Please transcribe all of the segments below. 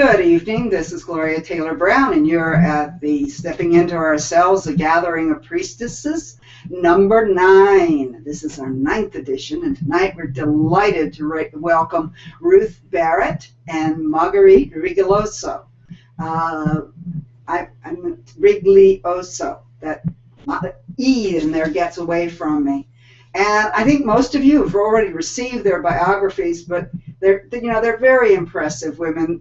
Good evening. This is Gloria Taylor Brown, and you're at the Stepping Into Ourselves, a Gathering of Priestesses, number 9. This is our 9th edition, and tonight we're delighted to welcome Ruth Barrett and Marguerite Rigoglioso. I'm Rigoglioso. That E in there gets away from me. And I think most of you have already received their biographies, but they're very impressive women.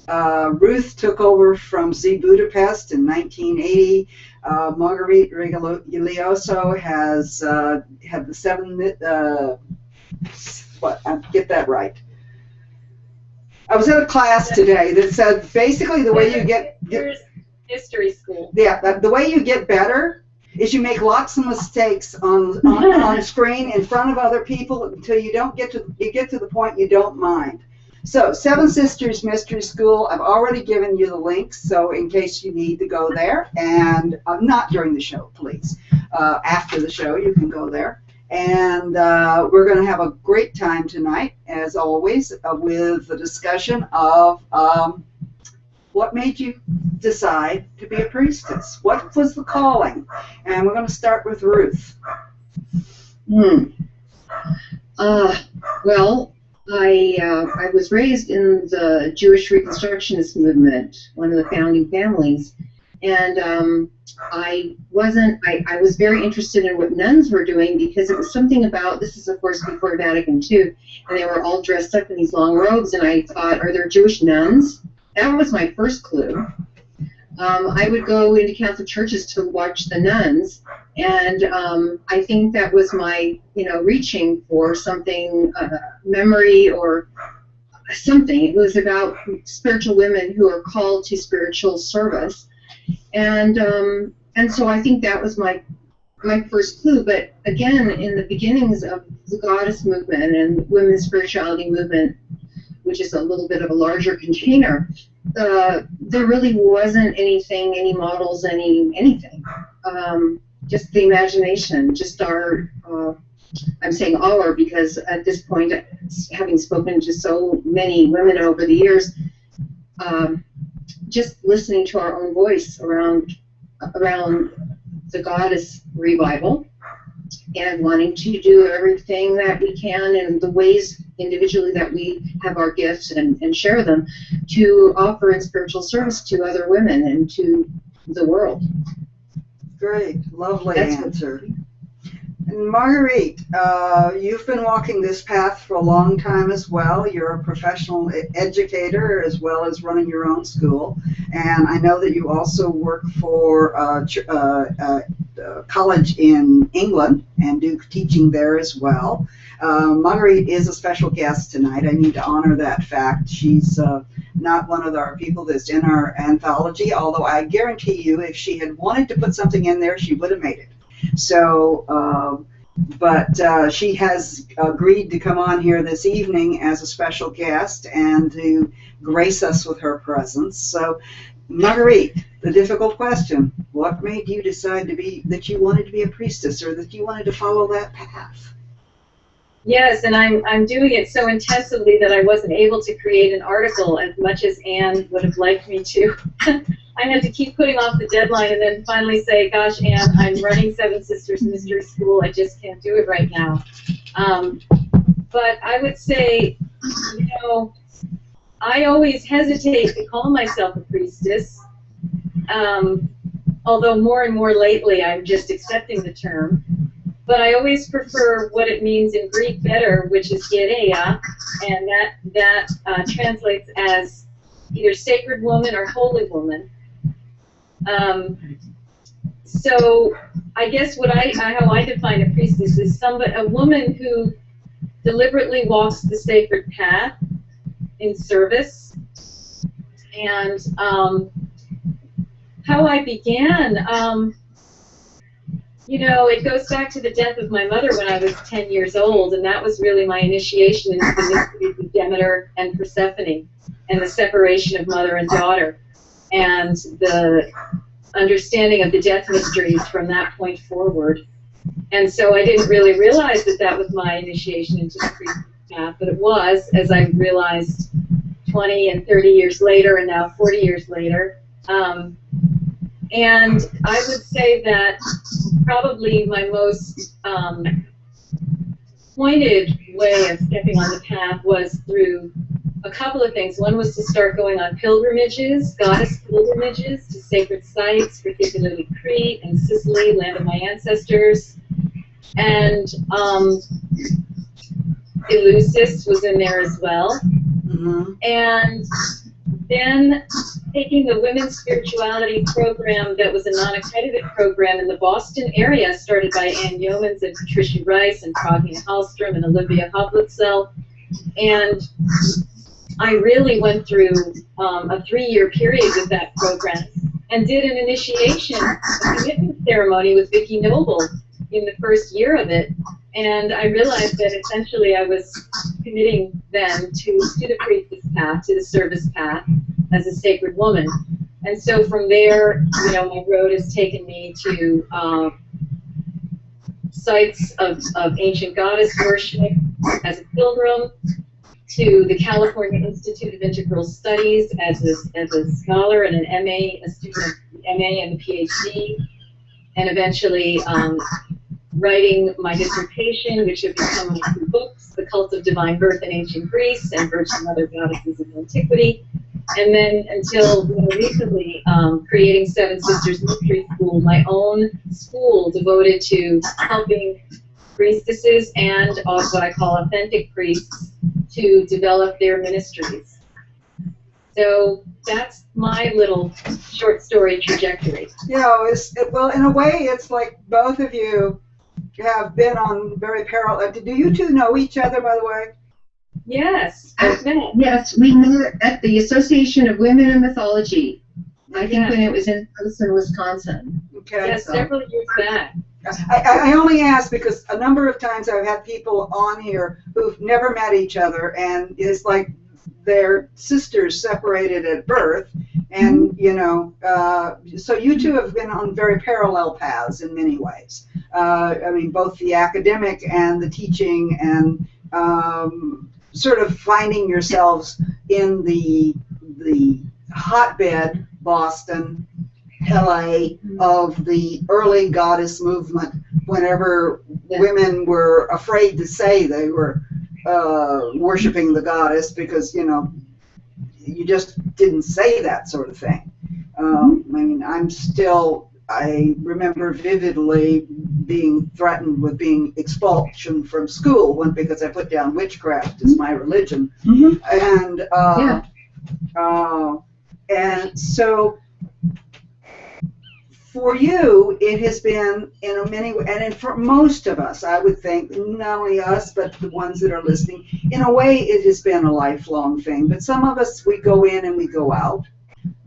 Ruth took over from Z Budapest in 1980. Marguerite Rigoglioso has had the 7. I get that right. I was at a class today that said basically the way you get history school. Yeah, the way you get better is you make lots of mistakes on screen in front of other people until you get to the point you don't mind. So, Seven Sisters Mystery School, I've already given you the links, so in case you need to go there, and not during the show, please. After the show, you can go there. And we're going to have a great time tonight, as always, with the discussion of what made you decide to be a priestess? What was the calling? And we're going to start with Ruth. Well, I was raised in the Jewish Reconstructionist movement, one of the founding families, and I was very interested in what nuns were doing because it was something about, this is of course before Vatican II, and they were all dressed up in these long robes, and I thought, are there Jewish nuns? That was my first clue. I would go into Catholic churches to watch the nuns, and I think that was my, reaching for something, memory or something. It was about spiritual women who are called to spiritual service, and so I think that was my first clue. But again, in the beginnings of the goddess movement and women's spirituality movement, which is a little bit of a larger container, there really wasn't anything, any models, anything. Just the imagination, just our, I'm saying our because at this point, having spoken to so many women over the years, just listening to our own voice around the goddess revival, and wanting to do everything that we can in the ways individually that we have our gifts and share them to offer in spiritual service to other women and to the world. Great, lovely answer. And Marguerite, you've been walking this path for a long time as well. You're a professional educator as well as running your own school. And I know that you also work for college in England and do teaching there as well. Marguerite is a special guest tonight. I need to honor that fact. She's not one of our people that's in our anthology, although I guarantee you if she had wanted to put something in there, she would have made it. So, but she has agreed to come on here this evening as a special guest and to grace us with her presence. So, Marguerite, the difficult question, what made you decide that you wanted to be a priestess or that you wanted to follow that path? Yes, and I'm doing it so intensively that I wasn't able to create an article as much as Anne would have liked me to. I had to keep putting off the deadline and then finally say, gosh, Anne, I'm running Seven Sisters Mystery School. I just can't do it right now. But I would say, I always hesitate to call myself a priestess, although more and more lately I'm just accepting the term. But I always prefer what it means in Greek better, which is hiereia, and that translates as either sacred woman or holy woman. So I guess how I define a priestess is a woman who deliberately walks the sacred path in service. And how I began, it goes back to the death of my mother when I was 10 years old, and that was really my initiation into the mysteries of Demeter and Persephone and the separation of mother and daughter and the understanding of the death mysteries from that point forward. And so I didn't really realize that was my initiation into the priesthood path, but it was as I realized 20 and 30 years later, and now 40 years later. And I would say that probably my most pointed way of stepping on the path was through a couple of things. One was to start going on pilgrimages, goddess pilgrimages to sacred sites, particularly Crete and Sicily, land of my ancestors. And Eleusis was in there as well. Mm-hmm. And then taking the women's spirituality program that was a non-accredited program in the Boston area, started by Ann Yeomans and Patricia Rice and Pragnia Hallstrom and Olivia Hoplitzel. And I really went through a 3-year period with that program and did an initiation, a commitment ceremony with Vicki Noble in the first year of it. And I realized that essentially I was committing then to the priestess path, to the service path as a sacred woman. And so from there, you know, my road has taken me to sites of ancient goddess worship as a pilgrim, to the California Institute of Integral Studies as a scholar and an MA, a student of the MA and the PhD, and eventually writing my dissertation, which have become my 2 books, The Cult of Divine Birth in Ancient Greece and Virgin Mother Goddesses of Antiquity. And then until recently, creating Seven Sisters Mystery School, my own school devoted to helping priestesses and what I call authentic priests to develop their ministries. So that's my little short story trajectory. Yeah, well, in a way, it's like both of you have been on very parallel. Do you two know each other, by the way? Yes, I've met. Yes, we met at the Association of Women in Mythology. I think when it was in Madison, Wisconsin. Okay. Yes, several years back. I only ask because a number of times I've had people on here who've never met each other, and it's like their sisters separated at birth, and you know, so you two have been on very parallel paths in many ways. I mean, both the academic and the teaching, and sort of finding yourselves in the hotbed, Boston, LA, of the early goddess movement, whenever women were afraid to say they were worshiping the goddess, because, you know, you just didn't say that sort of thing. I mean, I remember vividly being threatened with being expulsion from school, because I put down witchcraft as my religion. And so for you, it has been in many ways, and for most of us, I would think, not only us, but the ones that are listening, in a way it has been a lifelong thing. But some of us, we go in and we go out.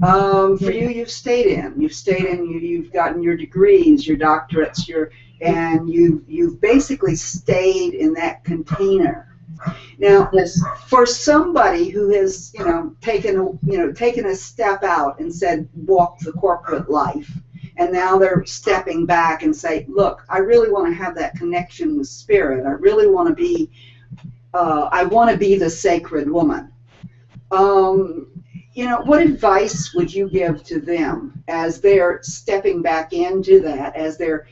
For you, you've stayed in. You've gotten your degrees, your doctorates, and you've basically stayed in that container. Now, for somebody who has, taken a step out and said, walk the corporate life, and now they're stepping back and say, look, I really want to have that connection with spirit. I really want to be, the sacred woman. What advice would you give to them as they're stepping back into that, as they're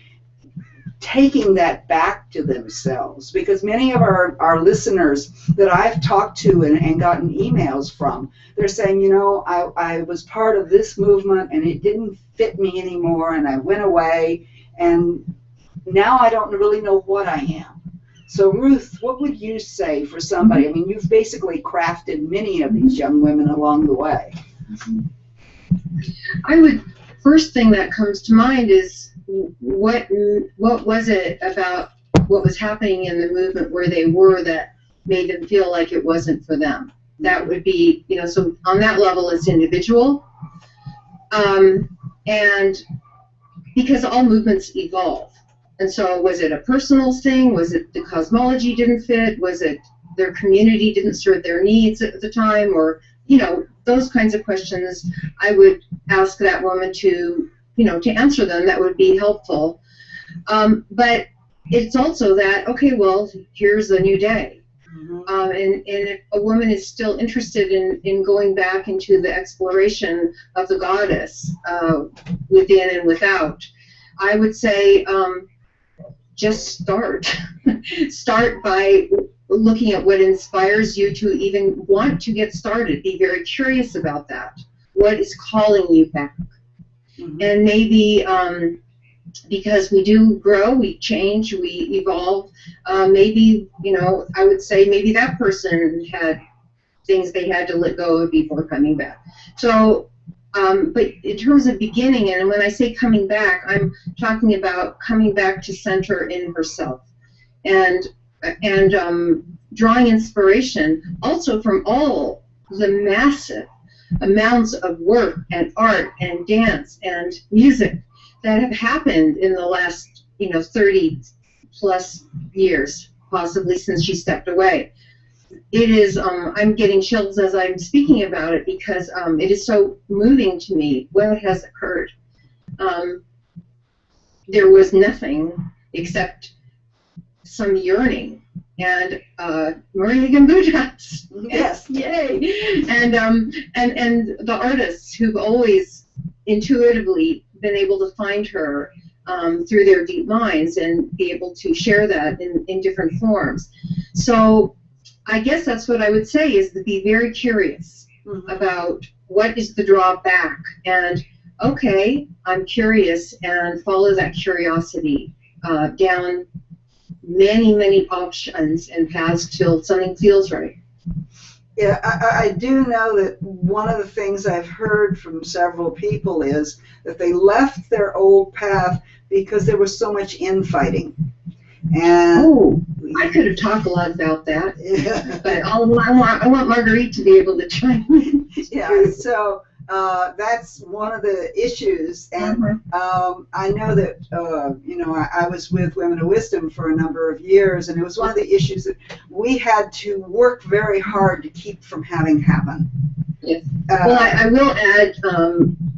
taking that back to themselves? Because many of our listeners that I've talked to and gotten emails from, they're saying, I was part of this movement and it didn't fit me anymore, and I went away, and now I don't really know what I am. So Ruth, what would you say for somebody? I mean, you've basically crafted many of these young women along the way. First thing that comes to mind is what was it about what was happening in the movement where they were that made them feel like it wasn't for them? That would be, so on that level it's individual. And because all movements evolve. And so was it a personal thing? Was it the cosmology didn't fit? Was it their community didn't serve their needs at the time? Or, those kinds of questions I would ask that woman to answer them. That would be helpful. But it's also that, okay, well, here's a new day. And if a woman is still interested in going back into the exploration of the goddess within and without, I would say just start. Start by looking at what inspires you to even want to get started. Be very curious about that. What is calling you back? And maybe because we do grow, we change, we evolve, maybe, you know, I would say maybe that person had things they had to let go of before coming back. So, but in terms of beginning, and when I say coming back, I'm talking about coming back to center in herself. And drawing inspiration also from all the massive amounts of work and art and dance and music that have happened in the last, 30 plus years, possibly since she stepped away. It is, I'm getting chills as I'm speaking about it because it is so moving to me what has occurred. There was nothing except some yearning and Maria Gambujas. Yes. Yay. And the artists who've always intuitively been able to find her through their deep minds and be able to share that in different forms. So I guess that's what I would say is to be very curious about what is the drawback, and okay, I'm curious, and follow that curiosity down many options and paths till something feels right. Yeah, I do know that one of the things I've heard from several people is that they left their old path because there was so much infighting. And I could have talked a lot about that, yeah. but I want Marguerite to be able to chime in. Yeah, so that's one of the issues, and I know that I was with Women of Wisdom for a number of years, and it was one of the issues that we had to work very hard to keep from having happen. Yes. Well, I will add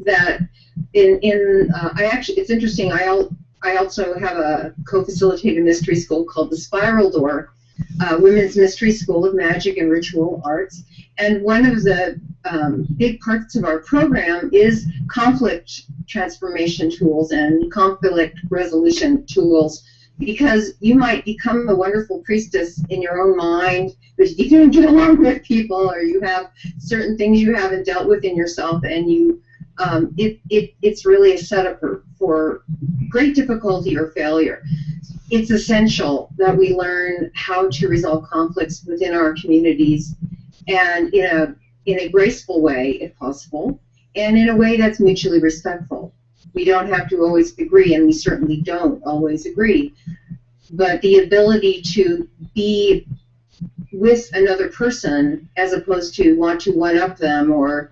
that it's interesting. I also have a co-facilitated mystery school called the Spiral Door, Women's Mystery School of Magic and Ritual Arts. And one of the big parts of our program is conflict transformation tools and conflict resolution tools, because you might become a wonderful priestess in your own mind, but you don't get along with people, or you have certain things you haven't dealt with in yourself, and you it's really a setup for great difficulty or failure. It's essential that we learn how to resolve conflicts within our communities, and in a graceful way, if possible, and in a way that's mutually respectful. We don't have to always agree, and we certainly don't always agree, but the ability to be with another person as opposed to want to one-up them, or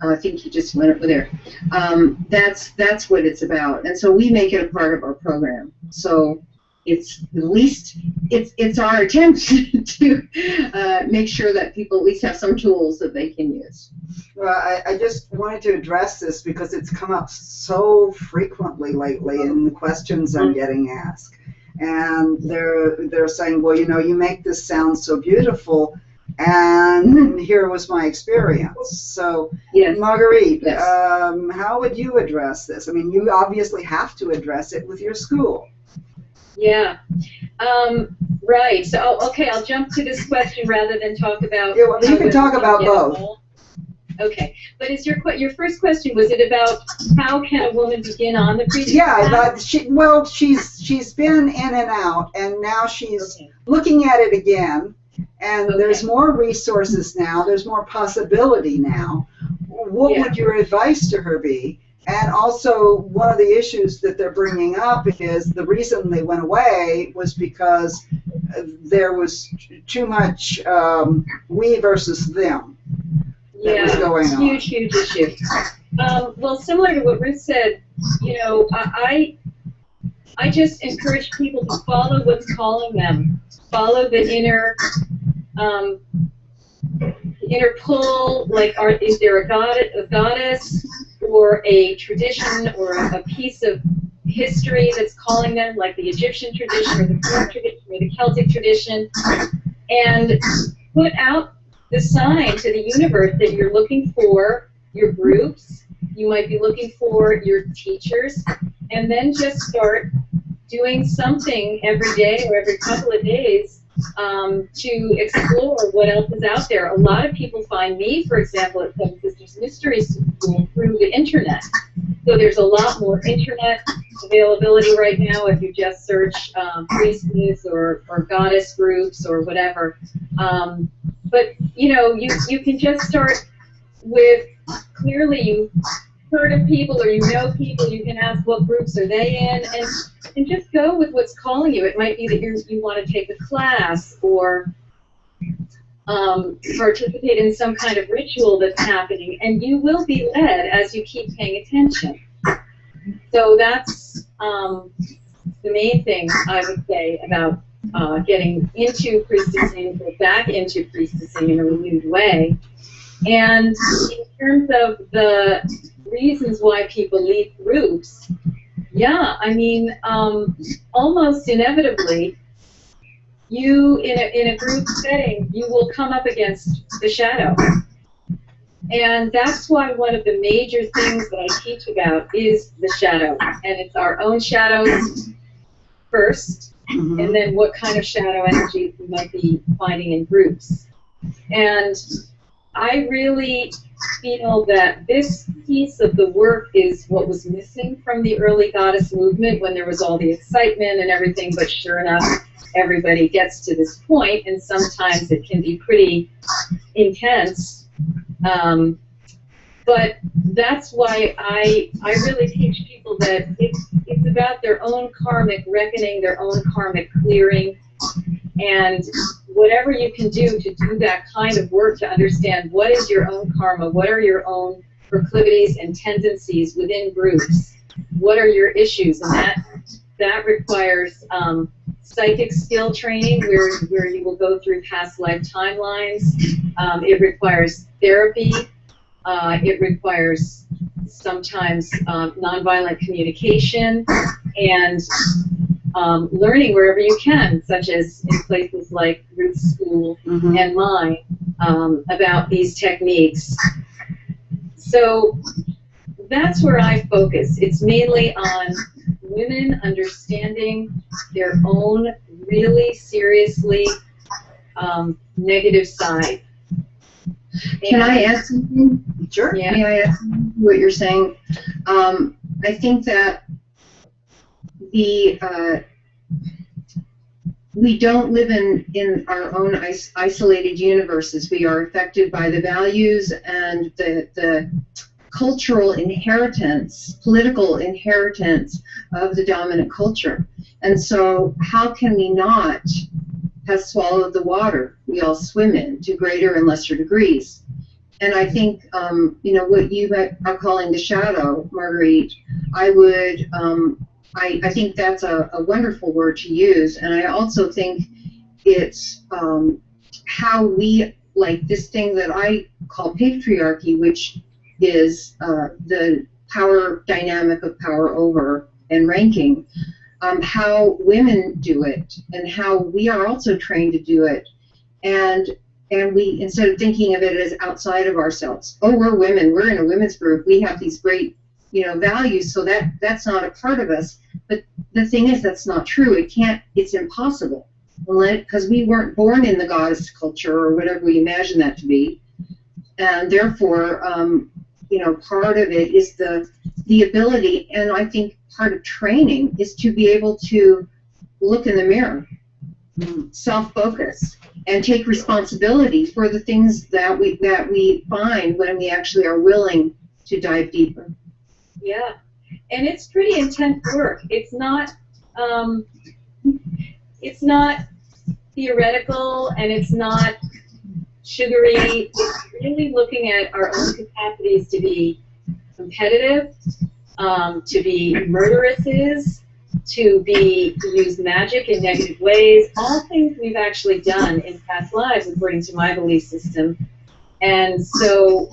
I think he just went over there. That's what it's about, and so we make it a part of our program. So it's at least it's our attempt to make sure that people at least have some tools that they can use. Well, I just wanted to address this because it's come up so frequently lately in the questions I'm getting asked, and they're saying, well, you make this sound so beautiful. And here was my experience. So, yes. Marguerite, yes. How would you address this? I mean, you obviously have to address it with your school. Yeah. Right. So, okay, I'll jump to this question rather than talk about... Yeah, well, you can talk about both. Okay. But is your first question, was it about how can a woman begin on the priestess path? Yeah, she's been in and out, and now she's looking at it again. And there's more resources now, there's more possibility now. What would your advice to her be? And also, one of the issues that they're bringing up is the reason they went away was because there was too much we versus them that was going on. Huge issue. Well, similar to what Ruth said, I just encourage people to follow what's calling them. Follow the inner pull, like is there a goddess or a tradition or a piece of history that's calling them, like the Egyptian tradition or the Greek tradition or the Celtic tradition, and put out the sign to the universe that you're looking for your groups, you might be looking for your teachers, and then just start doing something every day or every couple of days to explore what else is out there. A lot of people find me, for example, at Seven Sisters Mystery School through the internet. So there's a lot more internet availability right now if you just search priestess or goddess groups or whatever. But you know, you can just start with, clearly you've heard of people or you know people, you can ask what groups are they in, and just go with what's calling you. It might be that you want to take a class or participate in some kind of ritual that's happening, and you will be led as you keep paying attention. So that's the main thing I would say about getting into priestessing or back into priestessing in a renewed way. And in terms of the reasons why people leave groups, yeah, I mean, almost inevitably, you, in a group setting, you will come up against the shadow. And that's why one of the major things that I teach about is the shadow. And it's our own shadows first, and then what kind of shadow energies we might be finding in groups. And I really feel that this piece of the work is what was missing from the early goddess movement when there was all the excitement and everything, but sure enough, everybody gets to this point, and sometimes it can be pretty intense. But that's why I really teach people that it's about their own karmic reckoning, their own karmic clearing, and whatever you can do to do that kind of work to understand what is your own karma, what are your own proclivities and tendencies within groups, what are your issues, and that requires psychic skill training where you will go through past life timelines. It requires therapy. It requires sometimes nonviolent communication and learning wherever you can, such as in places like Ruth's school and mine, about these techniques. So that's where I focus. It's mainly on women understanding their own really seriously negative side. Can I add something? Sure. Yeah. May I add something to what you're saying? I think that we don't live in our own isolated universes. We are affected by the values and the cultural inheritance, political inheritance of the dominant culture. And so how can we not have swallowed the water we all swim in to greater and lesser degrees? And I think, you know, what you are calling the shadow, Marguerite, I think that's a wonderful word to use. And I also think it's how we, like this thing that I call patriarchy, which is the power dynamic of power over and ranking, how women do it and how we are also trained to do it. And we, instead of thinking of it as outside of ourselves, oh, we're women, we're in a women's group, we have these great, you know, values, so that's not a part of us. But the thing is, that's not true. It's impossible, because we weren't born in the goddess culture or whatever we imagine that to be. And therefore, you know, part of it is the ability, and I think part of training is to be able to look in the mirror, self-focus, and take responsibility for the things that we find when we actually are willing to dive deeper. Yeah, and it's pretty intense work. It's not theoretical, and it's not sugary. It's really looking at our own capacities to be competitive, to be murderesses, to use magic in negative ways, all things we've actually done in past lives according to my belief system. And so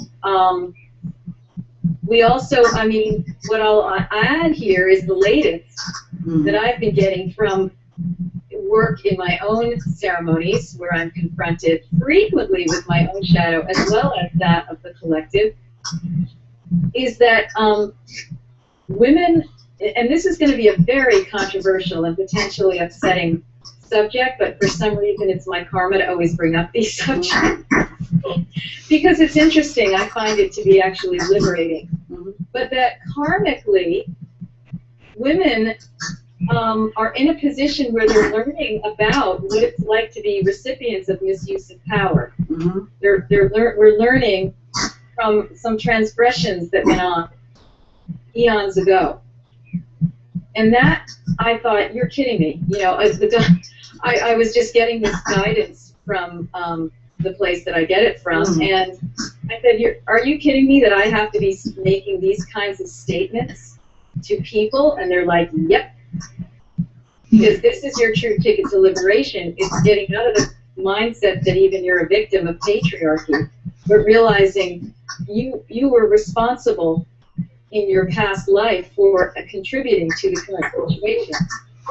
we also, I mean, what I'll add here is the latest that I've been getting from work in my own ceremonies, where I'm confronted frequently with my own shadow as well as that of the collective, is that women, and this is going to be a very controversial and potentially upsetting subject, but for some reason it's my karma to always bring up these subjects. Because it's interesting, I find it to be actually liberating. But that karmically, women are in a position where they're learning about what it's like to be recipients of misuse of power. We're learning from some transgressions that went on eons ago. And that, I thought, you're kidding me. You know, I was just getting this guidance from the place that I get it from, and I said, are you kidding me that I have to be making these kinds of statements to people? And they're like, yep. Because this is your true ticket to liberation. It's getting out of the mindset that even you're a victim of patriarchy, but realizing you were responsible in your past life for contributing to the current situation.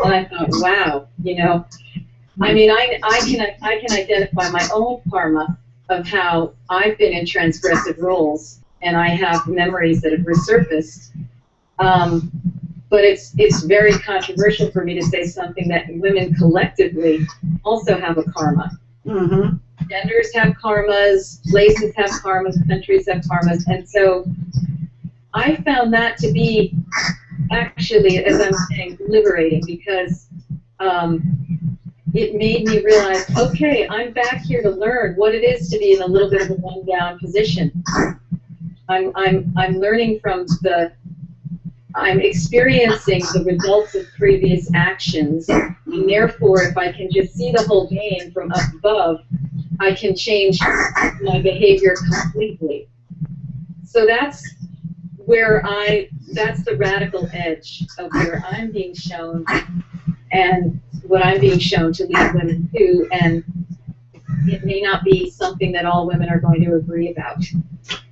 And I thought, wow, you know, I mean, I can identify my own karma of how I've been in transgressive roles, and I have memories that have resurfaced. But it's very controversial for me to say something that women collectively also have a karma. Genders have karmas, places have karmas, countries have karmas, and so I found that to be actually, as I'm saying, liberating, because it made me realize, okay, I'm back here to learn what it is to be in a little bit of a one-down position. I'm learning from I'm experiencing the results of previous actions, and therefore, if I can just see the whole game from up above, I can change my behavior completely. So that's where that's the radical edge of where I'm being shown, and what I'm being shown to lead women to, and it may not be something that all women are going to agree about.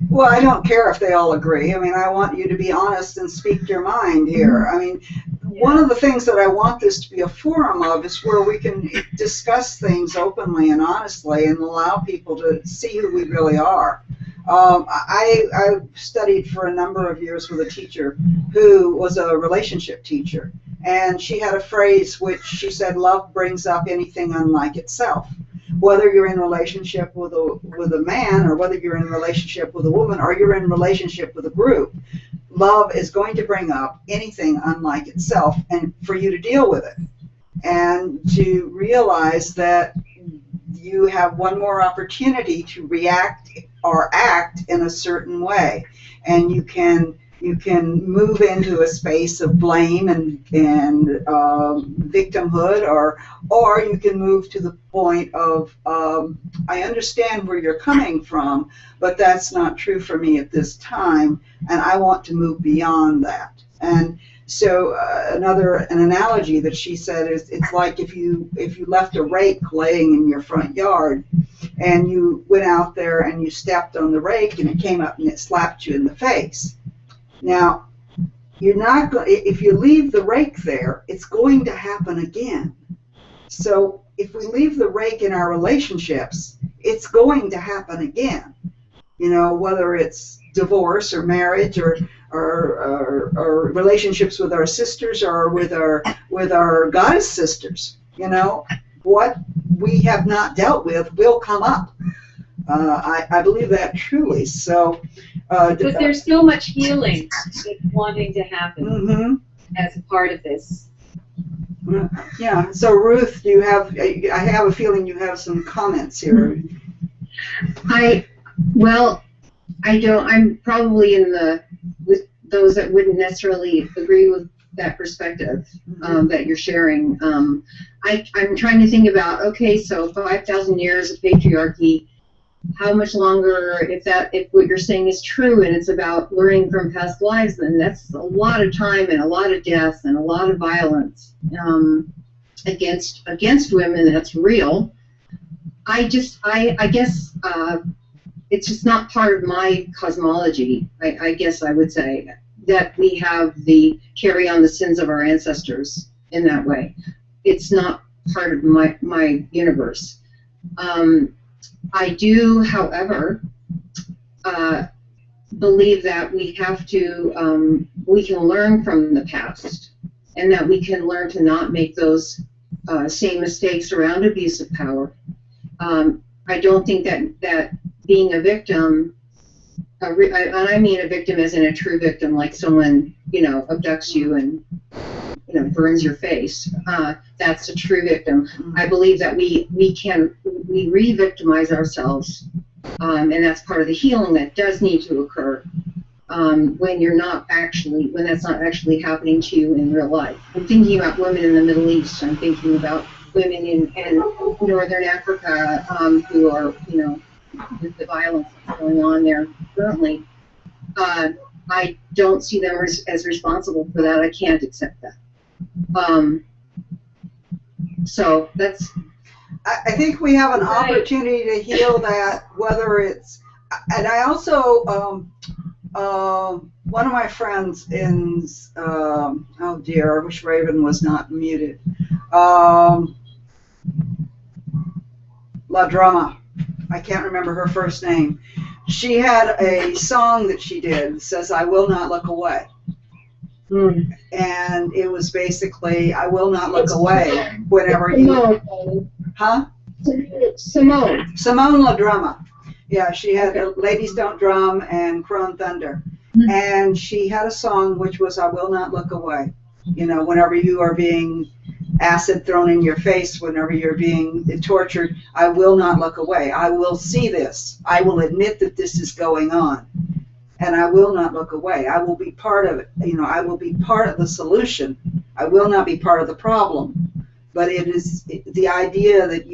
Well, I don't care if they all agree. I mean, I want you to be honest and speak your mind here. I mean, one of the things that I want this to be a forum of is where we can discuss things openly and honestly and allow people to see who we really are. I studied for a number of years with a teacher who was a relationship teacher, and she had a phrase which she said, love brings up anything unlike itself. Whether you're in relationship with a man, or whether you're in relationship with a woman, or you're in relationship with a group, love is going to bring up anything unlike itself, and for you to deal with it, and to realize that you have one more opportunity to react or act in a certain way, and you can move into a space of blame and victimhood, or you can move to the point of I understand where you're coming from, but that's not true for me at this time, and I want to move beyond that. And so an analogy that she said is, it's like if you left a rake laying in your front yard, and you went out there and you stepped on the rake and it came up and it slapped you in the face. Now, you're not going. If you leave the rake there, it's going to happen again. So if we leave the rake in our relationships, it's going to happen again. You know, whether it's divorce or marriage or relationships with our sisters or with our goddess sisters. You know, what we have not dealt with will come up. I believe that truly. So. But there's so much healing that's wanting to happen as a part of this. Yeah. So Ruth, I have a feeling you have some comments here. I don't. I'm probably with those that wouldn't necessarily agree with that perspective that you're sharing. I'm trying to think about, okay, so 5,000 years of patriarchy. How much longer, if what you're saying is true and it's about learning from past lives, then that's a lot of time and a lot of death and a lot of violence against women. That's real. I guess it's just not part of my cosmology. I guess I would say that we have the carry on the sins of our ancestors in that way. It's not part of my universe. I do, however, believe that we have to, we can learn from the past, and that we can learn to not make those same mistakes around abuse of power. I don't think that being a victim, and I mean a victim as in a true victim, like someone, abducts you and, burns your face. That's a true victim. I believe that we re-victimize ourselves, and that's part of the healing that does need to occur when that's not actually happening to you in real life. I'm thinking about women in the Middle East. I'm thinking about women in Northern Africa who are, with the violence that's going on there currently. I don't see them as responsible for that. I can't accept that. So that's. I think we have an opportunity to heal that, whether it's, and I also, one of my friends in, oh dear, I wish Raven was not muted, La Drama, I can't remember her first name. She had a song that she did that says, "I will not look away." And it was basically, I will not look away whenever you... Huh? Simone La Drama. Yeah, she had Ladies Don't Drum and Crone Thunder. And she had a song which was, I will not look away. Whenever you are being acid thrown in your face, whenever you're being tortured, I will not look away. I will see this. I will admit that this is going on. And I will not look away. I will be part of it. I will be part of the solution. I will not be part of the problem. But it is the idea that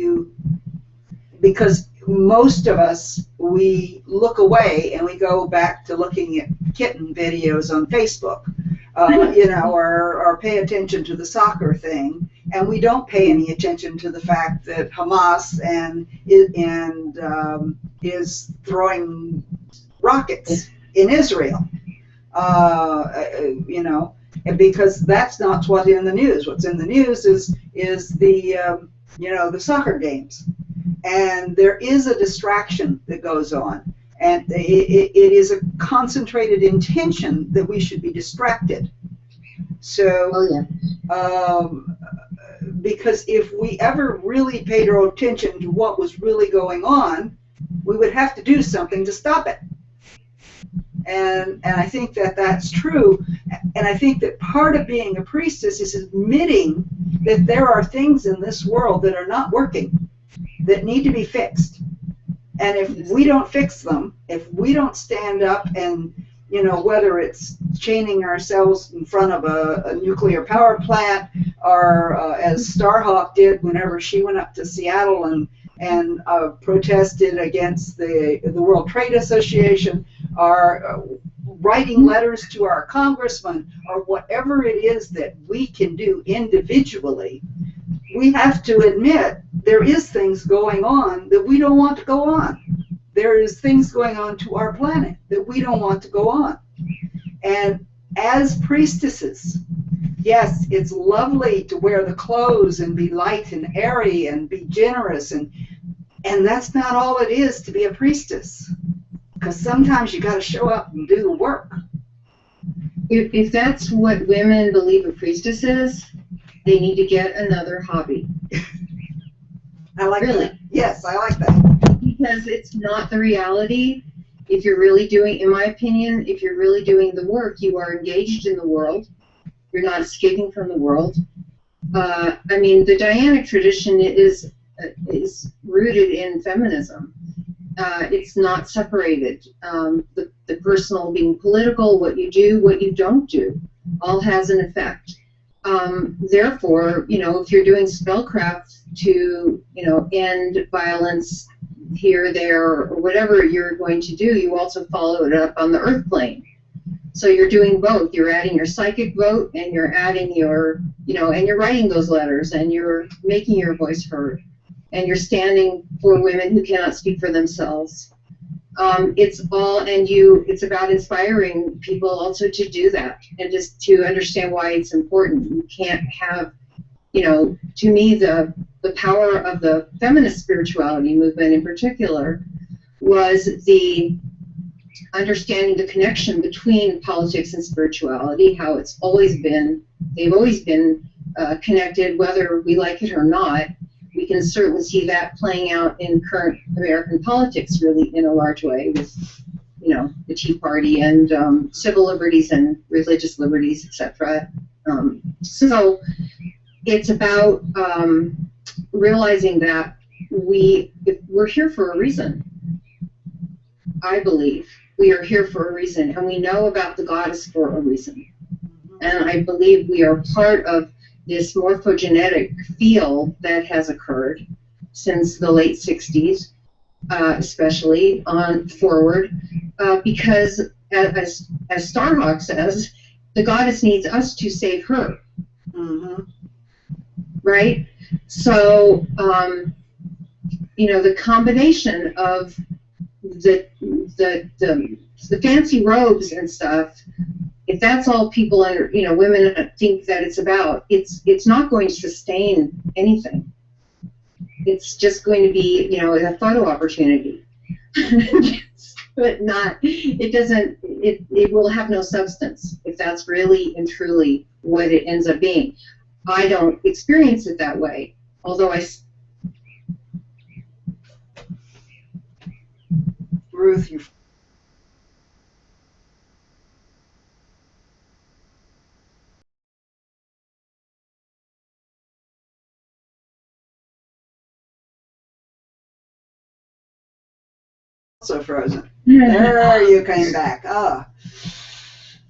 because most of us, we look away and we go back to looking at kitten videos on Facebook, or pay attention to the soccer thing, and we don't pay any attention to the fact that Hamas is throwing rockets in Israel, because that's not what's in the news. What's in the news is the the soccer games, and there is a distraction that goes on, and it is a concentrated intention that we should be distracted. So, because if we ever really paid our attention to what was really going on, we would have to do something to stop it. And I think that that's true. And I think that part of being a priestess is admitting that there are things in this world that are not working, that need to be fixed. And if we don't fix them, if we don't stand up and, whether it's chaining ourselves in front of a nuclear power plant, or as Starhawk did whenever she went up to Seattle and protested against the World Trade Association, or writing letters to our congressman, or whatever it is that we can do individually, we have to admit there is things going on that we don't want to go on. There is things going on to our planet that we don't want to go on. And as priestesses, yes, it's lovely to wear the clothes and be light and airy and be generous, and that's not all it is to be a priestess. Because sometimes you got to show up and do the work. If that's what women believe a priestess is, they need to get another hobby. I like that. Yes, I like that. Because it's not the reality. If you're really doing, in my opinion, if you're really doing the work, you are engaged in the world. You're not escaping from the world. The Dianic tradition is rooted in feminism. It's not separated. The personal being political, what you do, what you don't do, all has an effect. Therefore, if you're doing spellcraft to, end violence here, there, or whatever you're going to do, you also follow it up on the earth plane. So you're doing both. You're adding your psychic vote, and you're adding your, and you're writing those letters, and you're making your voice heard. And you're standing for women who cannot speak for themselves. It's about inspiring people also to do that, and just to understand why it's important. You can't have, to me, the power of the feminist spirituality movement in particular was the understanding the connection between politics and spirituality, how they've always been connected, whether we like it or not. We can certainly see that playing out in current American politics, really, in a large way, with, the Tea Party and civil liberties and religious liberties, etc. So it's about realizing that we're here for a reason. I believe we are here for a reason, and we know about the goddess for a reason. And I believe we are part of this morphogenetic field that has occurred since the late 60s, especially on forward, because as Starhawk says, the goddess needs us to save her. Mm-hmm. Right? So, the combination of the fancy robes and stuff, if that's all people women think that it's about, it's not going to sustain anything. It's just going to be, a photo opportunity. But it will have no substance if that's really and truly what it ends up being. I don't experience it that way, although Ruth, you. Also frozen. There you came back.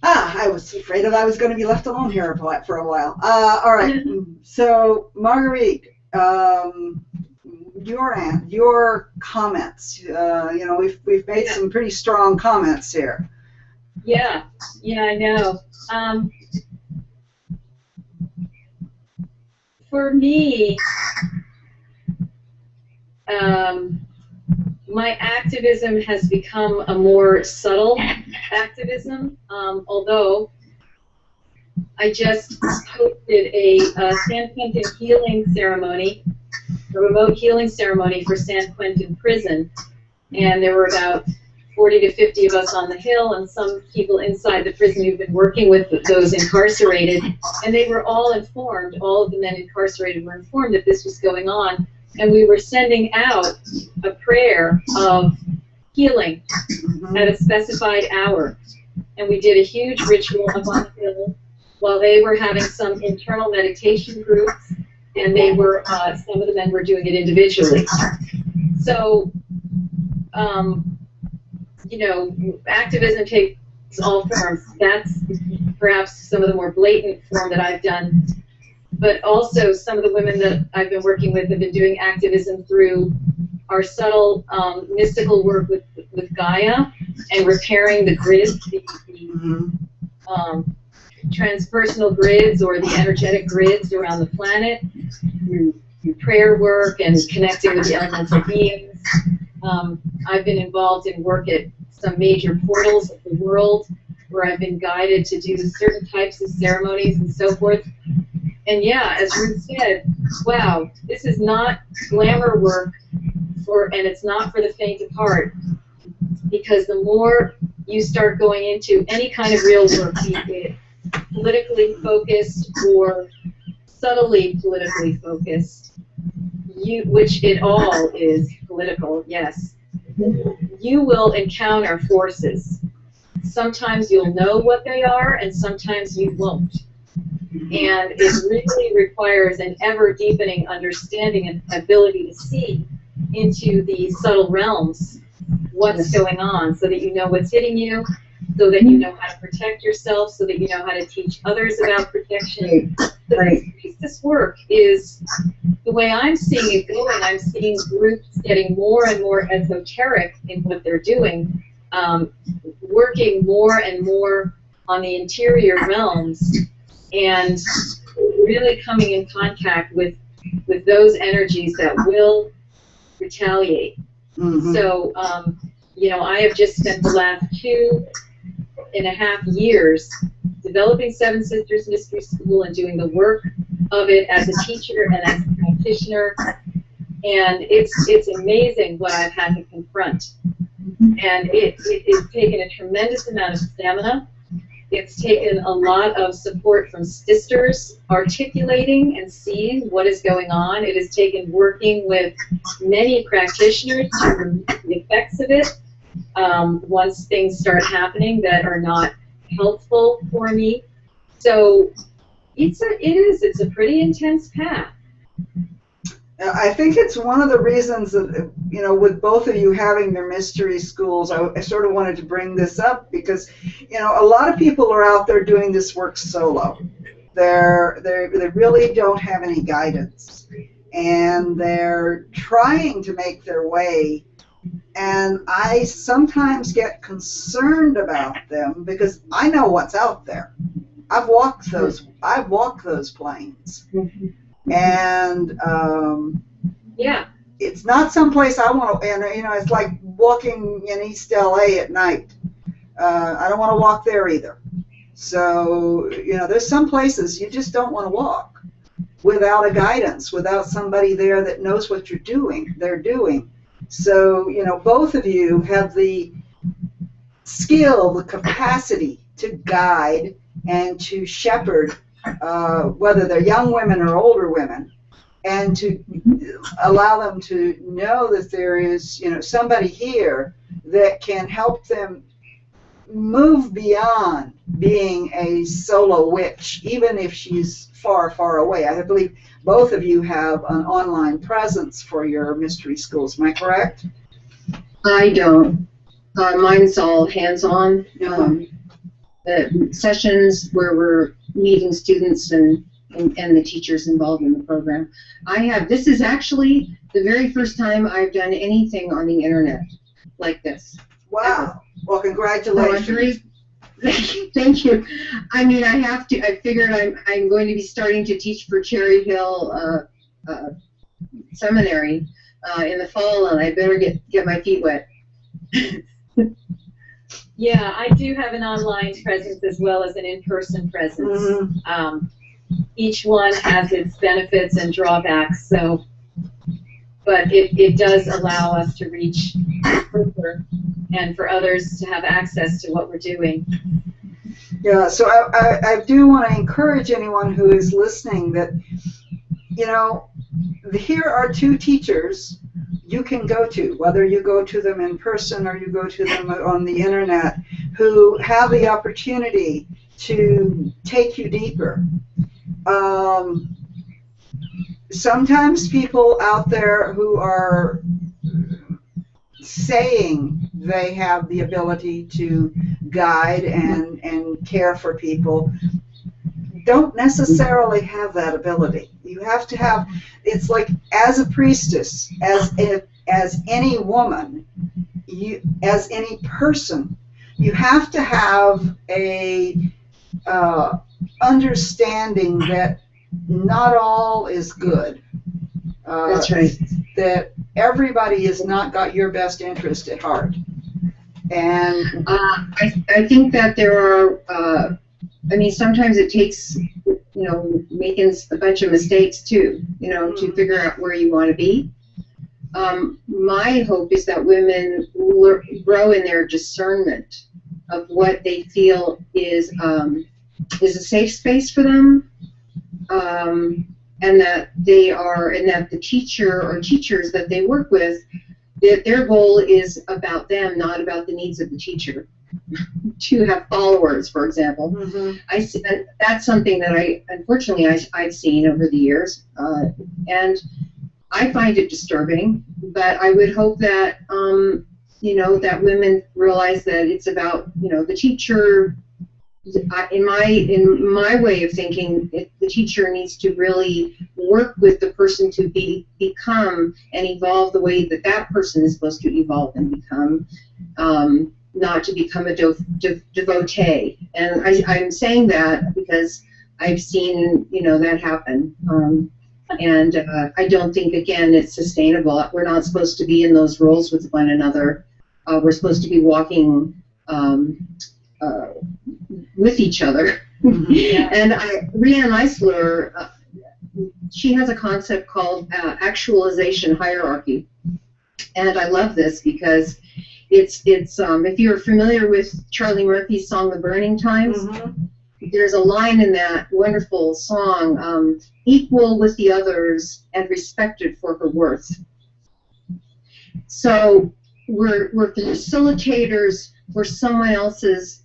I was afraid that I was going to be left alone here for a while. All right. So, Marguerite, your comments. We've made some pretty strong comments here. Yeah, I know. For me, my activism has become a more subtle activism, although I just hosted a San Quentin healing ceremony, a remote healing ceremony for San Quentin prison, and there were about 40 to 50 of us on the Hill and some people inside the prison who've been working with those incarcerated, and they were all informed, all of the men incarcerated were informed that this was going on, and we were sending out a prayer of healing at a specified hour. And we did a huge ritual up on the hill while they were having some internal meditation groups, and they were, some of the men were doing it individually. So, activism takes all forms. That's perhaps some of the more blatant form that I've done. But also some of the women that I've been working with have been doing activism through our subtle mystical work with Gaia and repairing the grids, the transpersonal grids or the energetic grids around the planet, through prayer work and connecting with the elemental beings. I've been involved in work at some major portals of the world where I've been guided to do certain types of ceremonies and so forth. And yeah, as Ruth said, wow, this is not glamour work, and it's not for the faint of heart, because the more you start going into any kind of real work, be it politically focused or subtly politically focused, which it all is political, yes, you will encounter forces. Sometimes you'll know what they are, and sometimes you won't. And it really requires an ever-deepening understanding and ability to see into the subtle realms what's going on, so that you know what's hitting you, so that you know how to protect yourself, so that you know how to teach others about protection. This work is, the way I'm seeing it going, I'm seeing groups getting more and more esoteric in what they're doing, working more and more on the interior realms, and really coming in contact with those energies that will retaliate. So, you know, I have just spent the last 2.5 years developing Seven Sisters Mystery School and doing the work of it as a teacher and as a practitioner. And it's amazing what I've had to confront. And it's taken a tremendous amount of stamina. It's taken a lot of support from sisters articulating and seeing what is going on. It has taken working with many practitioners to remove the effects of it once things start happening that are not helpful for me. So it's a pretty intense path. I think it's one of the reasons that, you know, with both of you having their mystery schools, I sort of wanted to bring this up because, you know, a lot of people are out there doing this work solo. They really don't have any guidance, and they're trying to make their way. And I sometimes get concerned about them because I know what's out there. I've walked those planes. And yeah, it's not someplace I want to. And you know, it's like walking in East LA at night. I don't want to walk there either. So you know, there's some places you just don't want to walk without a guidance, without somebody there that knows what they're doing. So you know, both of you have the skill, the capacity to guide and to shepherd. Whether they're young women or older women, and to allow them to know that there is, you know, somebody here that can help them move beyond being a solo witch, even if she's far, far away. I believe both of you have an online presence for your mystery schools. Am I correct? I don't. Mine's all hands-on. Sessions where we're meeting students and the teachers involved in the program. This is actually the very first time I've done anything on the internet like this. Wow. Well, congratulations. Thank you. I mean, I figured I'm going to be starting to teach for Cherry Hill Seminary in the fall, and I better get my feet wet. Yeah, I do have an online presence as well as an in-person presence. Mm-hmm. Each one has its benefits and drawbacks, so, but it does allow us to reach further and for others to have access to what we're doing. Yeah, so I do want to encourage anyone who is listening that, you know, here are two teachers you can go to, whether you go to them in person or you go to them on the internet, who have the opportunity to take you deeper. Sometimes people out there who are saying they have the ability to guide and care for people don't necessarily have that ability. You have to have, it's like as a priestess, as any woman, as any person, you have to have a understanding that not all is good. That's right. That everybody has not got your best interest at heart. And I think that there are, I mean, sometimes it takes, you know, making a bunch of mistakes too, you know, to figure out where you want to be. My hope is that women grow in their discernment of what they feel is a safe space for them, and that the teacher or teachers that they work with, that their goal is about them, not about the needs of the teacher. To have followers, for example. Mm-hmm. That's something that unfortunately I've seen over the years, and I find it disturbing. But I would hope that you know, that women realize that it's about, you know, the teacher. In my way of thinking, the teacher needs to really work with the person to become and evolve the way that that person is supposed to evolve and become. Not to become a devotee. And I'm saying that because I've seen, you know, that happen. And I don't think, again, it's sustainable. We're not supposed to be in those roles with one another. we're supposed to be walking with each other. And Riane Eisler, she has a concept called actualization hierarchy. And I love this because it's if you're familiar with Charlie Murphy's song The Burning Times, there's a line in that wonderful song, equal with the others and respected for her worth. So we're facilitators for someone else's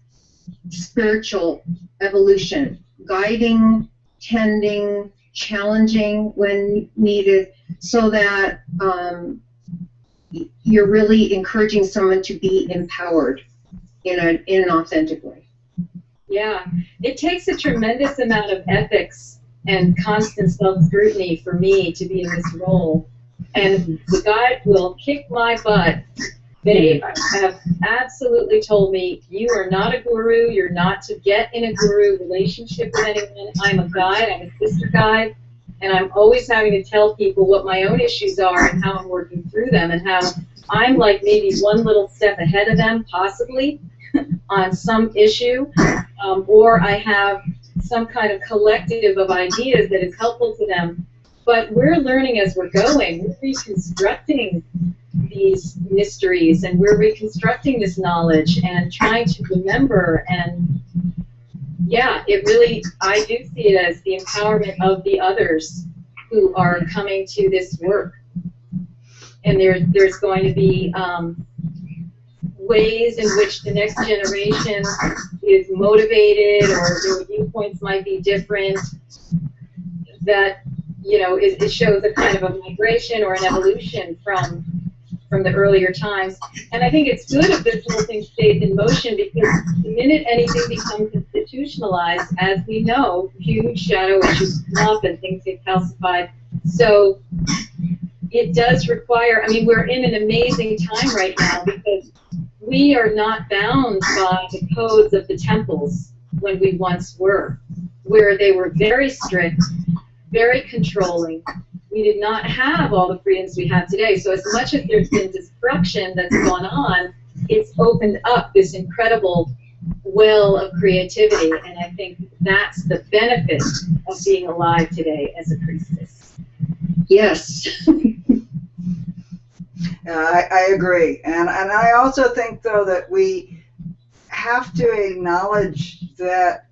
spiritual evolution, guiding, tending, challenging when needed, so that you're really encouraging someone to be empowered in an authentic way. Yeah, it takes a tremendous amount of ethics and constant self-scrutiny for me to be in this role. And the guide will kick my butt. They have absolutely told me, you are not a guru, you're not to get in a guru relationship with anyone. I'm a guide, I'm a sister guide, and I'm always having to tell people what my own issues are and how I'm working through them, and how I'm like maybe one little step ahead of them, possibly, on some issue, or I have some kind of collective of ideas that is helpful to them. But we're learning as we're going. We're reconstructing these mysteries, and we're reconstructing this knowledge and trying to remember. And yeah, it really, I do see it as the empowerment of the others who are coming to this work. And there's going to be ways in which the next generation is motivated, or their viewpoints might be different, that, you know, it shows a kind of a migration or an evolution from the earlier times. And I think it's good if this whole thing stays in motion, because the minute anything becomes institutionalized, as we know, huge shadow issues come up and things get calcified. So it does require, I mean, we're in an amazing time right now, because we are not bound by the codes of the temples when we once were, where they were very strict, very controlling. We did not have all the freedoms we have today. So as much as there's been destruction that's gone on, it's opened up this incredible well of creativity, and I think that's the benefit of being alive today as a priestess. Yes. I agree, and I also think, though, that we have to acknowledge that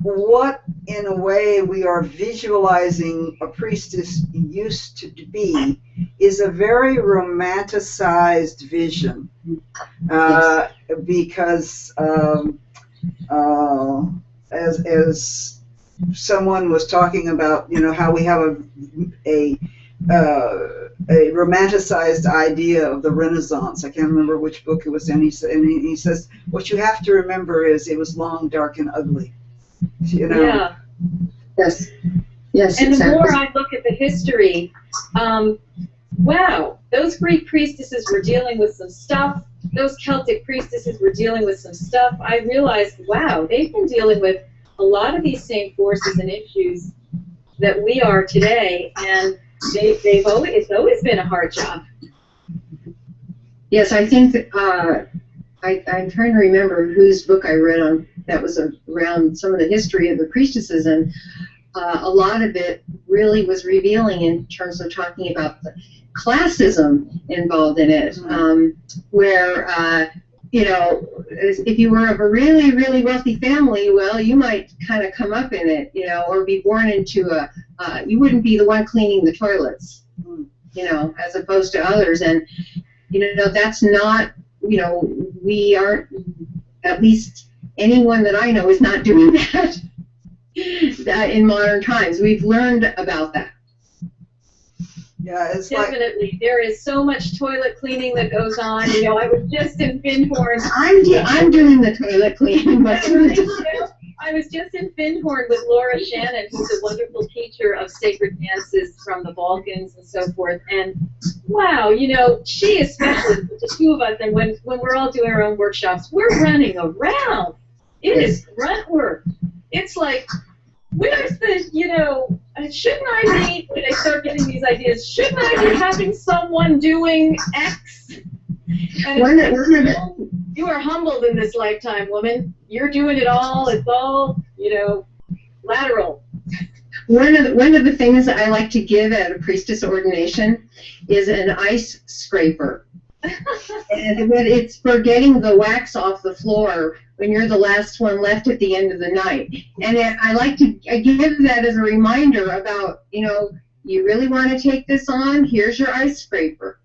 what, in a way, we are visualizing a priestess used to be is a very romanticized vision, because as someone was talking about, you know, how we have a romanticized idea of the Renaissance. I can't remember which book it was in. He says, what you have to remember is it was long, dark, and ugly. You know? Yeah. Yes. Yes. And exactly. the more I look at the history, wow, those Greek priestesses were dealing with some stuff. Those Celtic priestesses were dealing with some stuff. I realized, wow, they've been dealing with a lot of these same forces and issues that we are today, and it's always been a hard job. Yes, I think that, I'm trying to remember whose book I read on that was around some of the history of the priestesses, and a lot of it really was revealing in terms of talking about the classism involved in it, where you know, if you were of a really, really wealthy family, well, you might kind of come up in it, you know, or be born into you wouldn't be the one cleaning the toilets, you know, as opposed to others. And, you know, that's not, you know, we aren't, at least anyone that I know is not doing that in modern times. We've learned about that. Yeah, it's definitely. like, there is so much toilet cleaning that goes on. You know, I was just in Findhorn. I'm doing the toilet cleaning, but I was just in Findhorn with Laura Shannon, who's a wonderful teacher of sacred dances from the Balkans and so forth. And wow, you know, she especially, the two of us, and when we're all doing our own workshops, we're running around. It is grunt work. It's like, where's the, you know, shouldn't I be, when I start getting these ideas, shouldn't I be having someone doing X? And One, it's one of the, like, you are humbled in this lifetime, woman. You're doing it all. It's all, lateral. one of the things that I like to give at a priestess ordination is an ice scraper. And it's for getting the wax off the floor when you're the last one left at the end of the night. And I give that as a reminder about, you really want to take this on? Here's your ice scraper.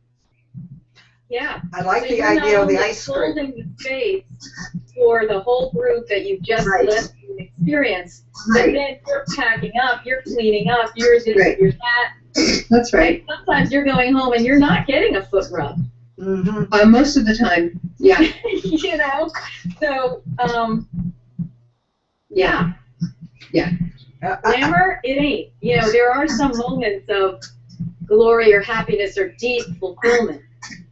Yeah. I like So the you're idea not of the only ice scraper. holding the space for the whole group that you've just Right. left and experienced, Right. but then you're packing up, you're cleaning up, you're this, Right. you're that. That's right. And sometimes you're going home and you're not getting a foot rub. Mm-hmm. Most of the time, yeah. So, Yeah. Yeah. glamour, it ain't. There are some moments of glory or happiness or deep fulfillment.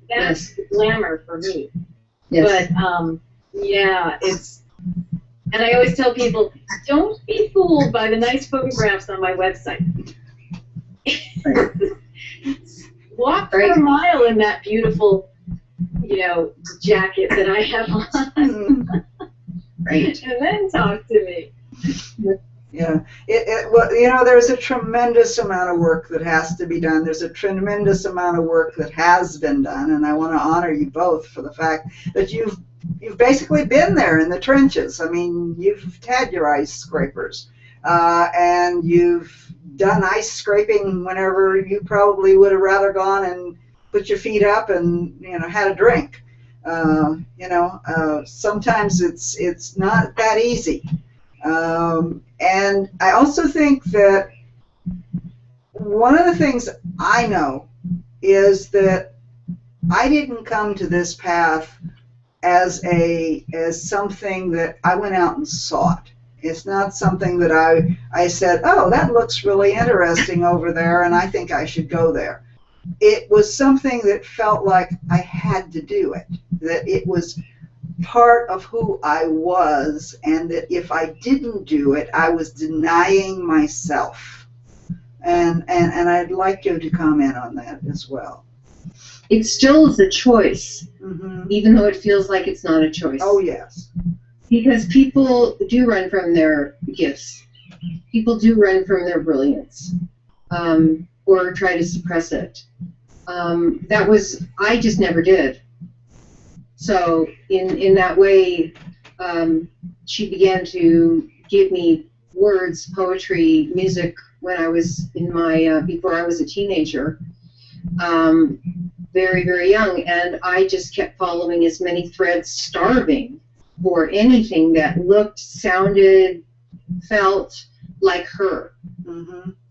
That's Yes. glamour for me. Yes. But, it's, and I always tell people, don't be fooled by the nice photographs on my website. Right. Walk for a mile in that beautiful, jacket that I have on. Right. And then talk to me. Yeah, there's a tremendous amount of work that has to be done. There's a tremendous amount of work that has been done, and I want to honor you both for the fact that you've basically been there in the trenches. I mean, you've had your ice scrapers, and you've done ice scraping whenever you probably would have rather gone and put your feet up and had a drink. Sometimes it's not that easy. And I also think that one of the things I know is that I didn't come to this path as something that I went out and sought. It's not something that I said, oh, that looks really interesting over there, and I think I should go there. It was something that felt like I had to do it, that it was part of who I was, and that if I didn't do it, I was denying myself. And I'd like you to comment on that as well. It still is a choice, even though it feels like it's not a choice. Oh, yes. Because people do run from their gifts. People do run from their brilliance, or try to suppress it. I just never did. So in that way, she began to give me words, poetry, music when I was before I was a teenager, very, very young. And I just kept following as many threads, starving for anything that looked, sounded, felt like her.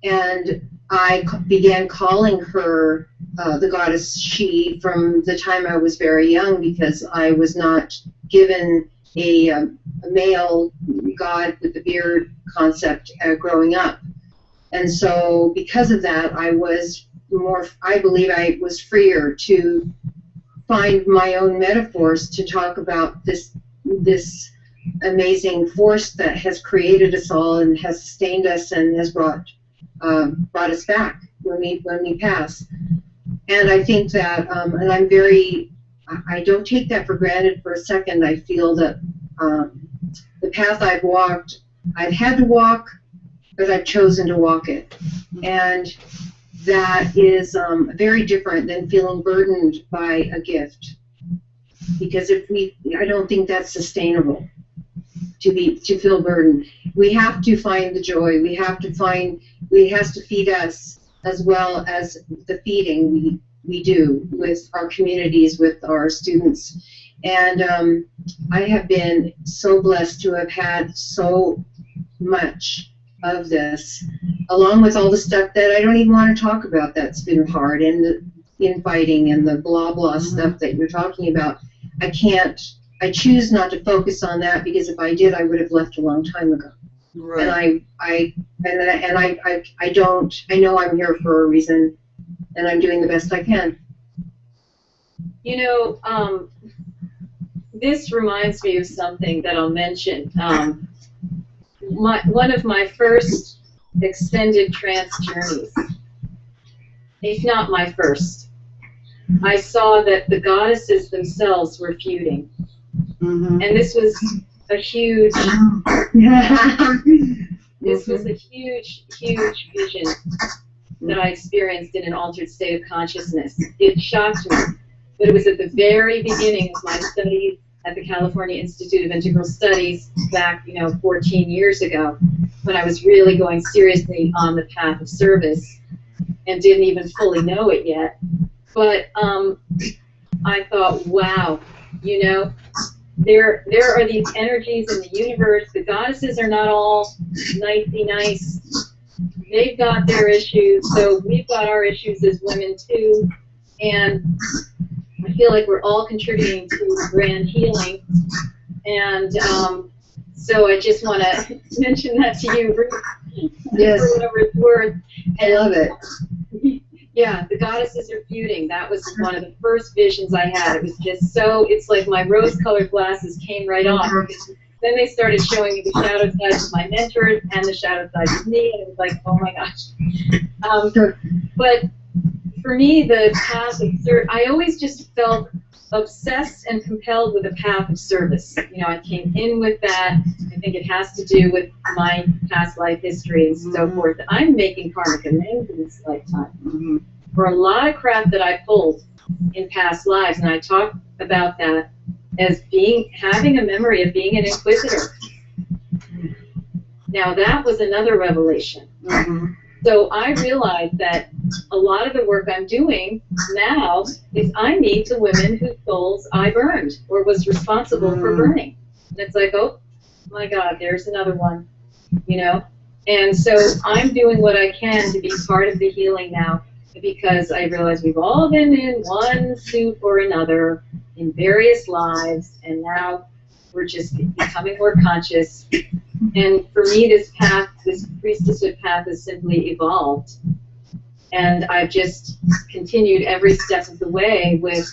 And I began calling her the goddess she from the time I was very young, because I was not given a male god with the beard concept growing up. And so because of that, I believe I was freer to find my own metaphors to talk about this amazing force that has created us all and has sustained us and has brought us back when we pass. And I think that, and I don't take that for granted for a second. I feel that the path I've walked, I've had to walk, but I've chosen to walk it. And that is very different than feeling burdened by a gift. Because I don't think that's sustainable to feel burdened. We have to find the joy. It has to feed us, as well as the feeding we do with our communities, with our students. And I have been so blessed to have had so much of this, along with all the stuff that I don't even want to talk about that's been hard, and the infighting and the blah blah stuff that you're talking about. I choose not to focus on that, because if I did, I would have left a long time ago. Right. And I know I'm here for a reason, and I'm doing the best I can. This reminds me of something that I'll mention. One of my first extended trance journeys, if not my first, I saw that the goddesses themselves were feuding. Mm-hmm. And this was a huge, this was a huge, huge vision that I experienced in an altered state of consciousness. It shocked me, but it was at the very beginning of my studies at the California Institute of Integral Studies back, 14 years ago, when I was really going seriously on the path of service and didn't even fully know it yet. But I thought, wow, there are these energies in the universe. The goddesses are not all nicey nice. They've got their issues, so we've got our issues as women too. And I feel like we're all contributing to grand healing. And so I just want to mention that to you, Ruth, Yes. for whatever it's worth. I love it. Yeah, the goddesses are feuding. That was one of the first visions I had. It was just so, it's like my rose-colored glasses came right off. Then they started showing me the shadow sides of my mentors and the shadow sides of me, and it was like, oh my gosh. But for me, the path of service, I always just felt obsessed and compelled with the path of service. I came in with that. I think it has to do with my past life history and so forth. I'm making karmic amends in this lifetime for a lot of crap that I pulled in past lives, and I talk about that as having a memory of being an inquisitor. Now that was another revelation. So I realized that a lot of the work I'm doing now is I meet the women whose souls I burned or was responsible for burning. And it's like, oh my God, there's another one, And so I'm doing what I can to be part of the healing now, because I realize we've all been in one suit or another in various lives, and now we're just becoming more conscious. And for me, this path, this priestesshood path, has simply evolved. And I've just continued every step of the way with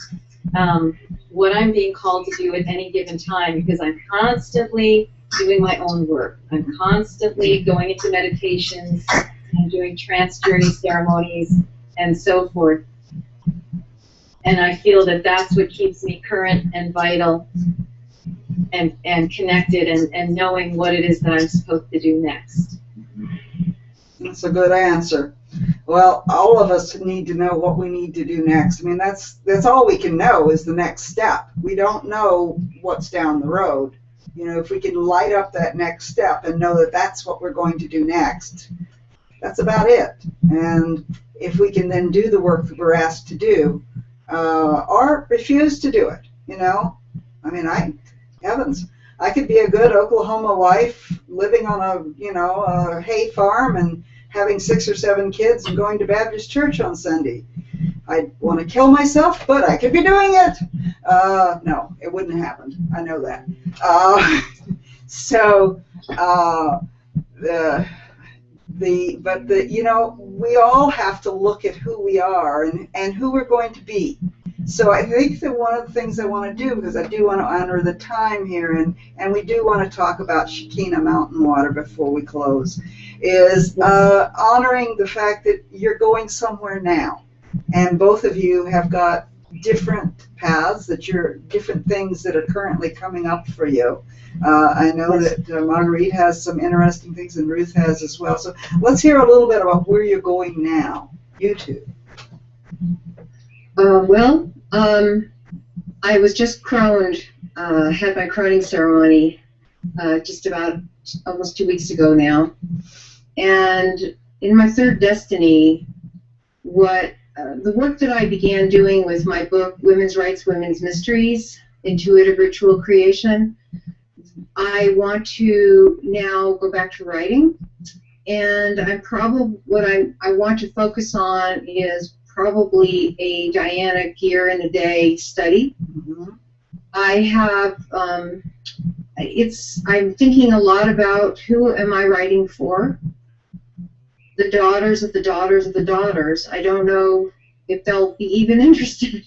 what I'm being called to do at any given time, because I'm constantly doing my own work. I'm constantly going into meditations, I'm doing trance journey ceremonies, and so forth. And I feel that that's what keeps me current and vital and connected and knowing what it is that I'm supposed to do next. That's a good answer. Well, all of us need to know what we need to do next. I mean, that's all we can know is the next step. We don't know what's down the road. If we can light up that next step and know that that's what we're going to do next, that's about it. And if we can then do the work that we're asked to do, or refuse to do it, I mean, heavens, I could be a good Oklahoma wife living on a hay farm and having 6 or 7 kids and going to Baptist church on Sunday. I'd want to kill myself, but I could be doing it. No, it wouldn't happen. I know that. We all have to look at who we are and who we're going to be. So I think that one of the things I want to do, because I do want to honor the time here, and we do want to talk about Shekinah Mountain Water before we close, is honoring the fact that you're going somewhere now. And both of you have got different paths, different things that are currently coming up for you. I know that Marguerite has some interesting things, and Ruth has as well. So let's hear a little bit about where you're going now, you two. I was just crowned, had my crowning ceremony just about almost 2 weeks ago now. And in my third destiny, the work that I began doing with my book, Women's Rights, Women's Mysteries, Intuitive Ritual Creation, I want to now go back to writing. And what I want to focus on is probably a Dianic year and a day study. I have, I'm thinking a lot about who am I writing for? The daughters of the daughters of the daughters. I don't know if they'll be even interested,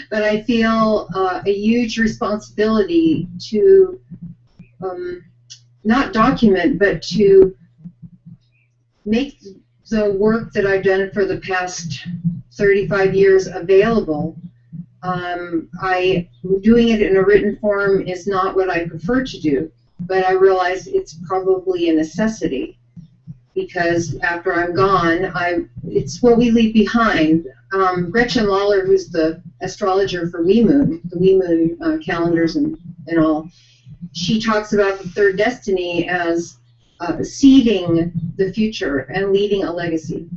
but I feel a huge responsibility to not document, but to make the work that I've done for the past 35 years available Doing it in a written form is not what I prefer to do, but I realize it's probably a necessity, because after I'm gone, it's what we leave behind. Gretchen Lawler, who's the astrologer for the Wee Moon calendars and all, she talks about the third destiny as seeding the future and leaving a legacy.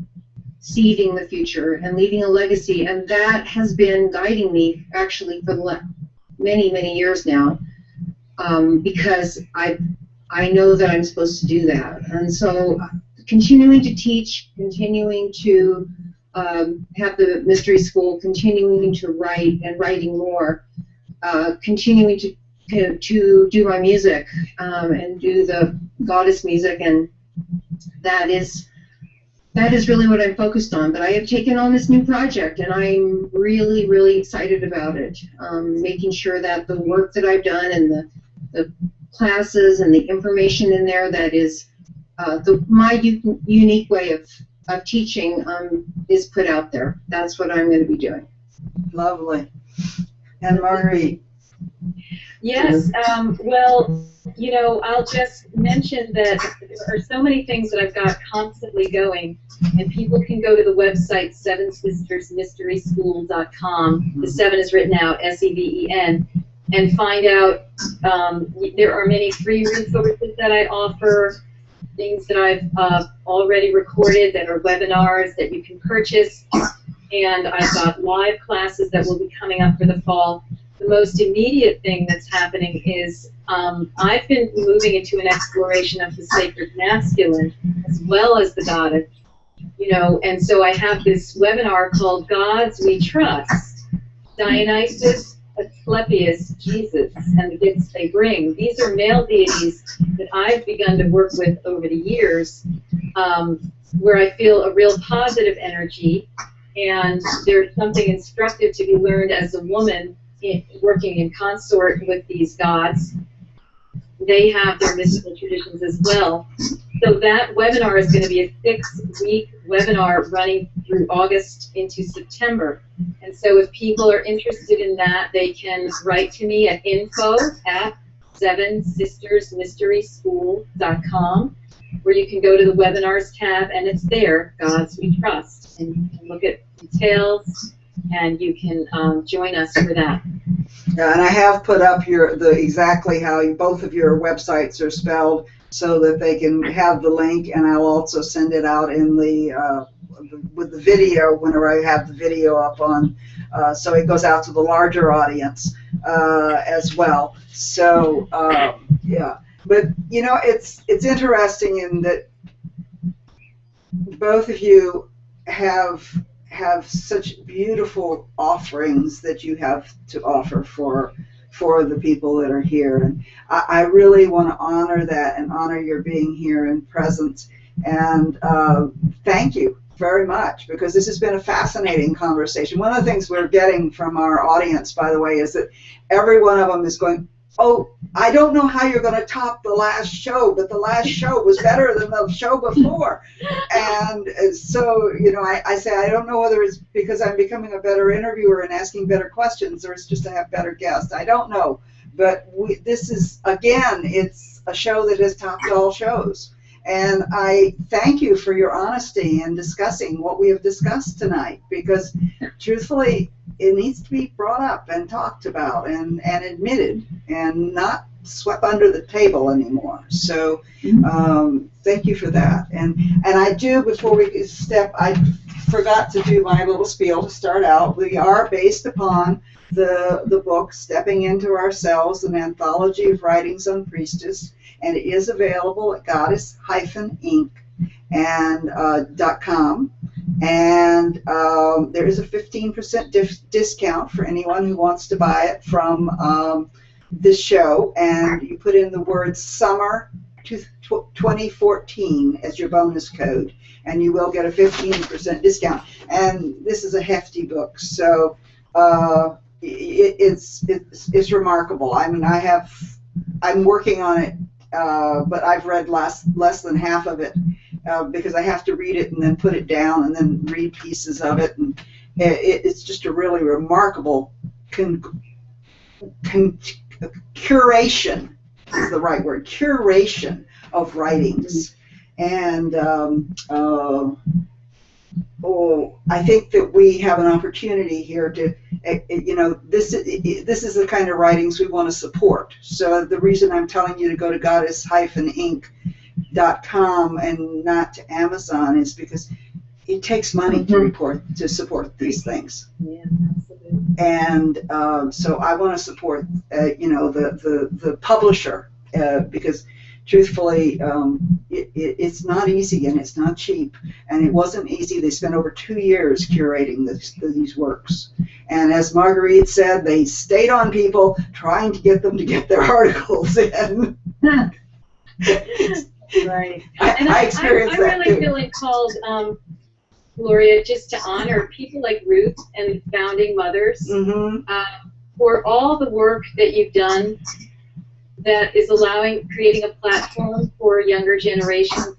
Seeding the future and leaving a legacy, and that has been guiding me actually for the many, many years now, because I know that I'm supposed to do that. And so continuing to teach, continuing to have the mystery school, continuing to write and writing more, continuing to do my music and do the goddess music, and that is really what I'm focused on. But I have taken on this new project, and I'm really, really excited about it. Making sure that the work that I've done and the classes and the information in there that is my unique way of teaching is put out there. That's what I'm going to be doing. Lovely. And Marguerite. Yes, well, you know, I'll just mention that there are so many things that I've got constantly going, and people can go to the website sevensistersmysteryschool.com. The 7 is written out, S-E-V-E-N, and find out there are many free resources that I offer, things that I've already recorded that are webinars that you can purchase, and I've got live classes that will be coming up for the fall. The most immediate thing that's happening is I've been moving into an exploration of the sacred masculine as well as the goddess, you know, and so I have this webinar called Gods We Trust, Dionysus, Asclepius, Jesus, and the Gifts They Bring. These are male deities that I've begun to work with over the years, where I feel a real positive energy, and there's something instructive to be learned as a woman working in consort with these gods. They have their mystical traditions as well. So that webinar is going to be a 6-week webinar running through August into September. And so if people are interested in that, they can write to me at info@sevensistersmysteryschool.com, where you can go to the webinars tab, and it's there, Gods We Trust. And you can look at details, and you can join us for that. Yeah, and I have put up exactly how both of your websites are spelled, so that they can have the link, and I'll also send it out in with the video whenever I have the video up on, so it goes out to the larger audience as well. So yeah, but you know, it's interesting in that both of you have such beautiful offerings that you have to offer for the people that are here, and I really want to honor that and honor your being here and present, and thank you very much, because this has been a fascinating conversation. One of the things we're getting from our audience, by the way, is that every one of them is going, oh, I don't know how you're going to top the last show, but the last show was better than the show before. And so, you know, I say I don't know whether it's because I'm becoming a better interviewer and asking better questions, or it's just to have better guests. I don't know. But this is, again, it's a show that has topped all shows. And I thank you for your honesty in discussing what we have discussed tonight, because truthfully, it needs to be brought up and talked about and admitted and not swept under the table anymore. So thank you for that. And I do, before we I forgot to do my little spiel to start out. We are based upon the book Stepping Into Ourselves, an anthology of writings on priestess, and it is available at goddess-inc.com. And there is a 15% discount for anyone who wants to buy it from this show, and you put in the word summer 2014 as your bonus code, and you will get a 15% discount. And this is a hefty book, so it's remarkable. I mean, I'm working on it, but I've read less than half of it. Because I have to read it and then put it down and then read pieces of it, and it's just a really remarkable curation is the right word, curation of writings. And I think that we have an opportunity here to, this is the kind of writings we want to support. So the reason I'm telling you to go to goddess-inc.com and not to Amazon is because it takes money to support these things. Yeah, absolutely. And so I want to support, the publisher because truthfully, it's not easy and it's not cheap, and it wasn't easy. They spent over 2 years curating these works, and as Marguerite said, they stayed on people trying to get them to get their articles in. Right. I experienced that I'm really too. feeling called, Gloria, just to honor people like Ruth and founding mothers for all the work that you've done that is creating a platform for younger generations.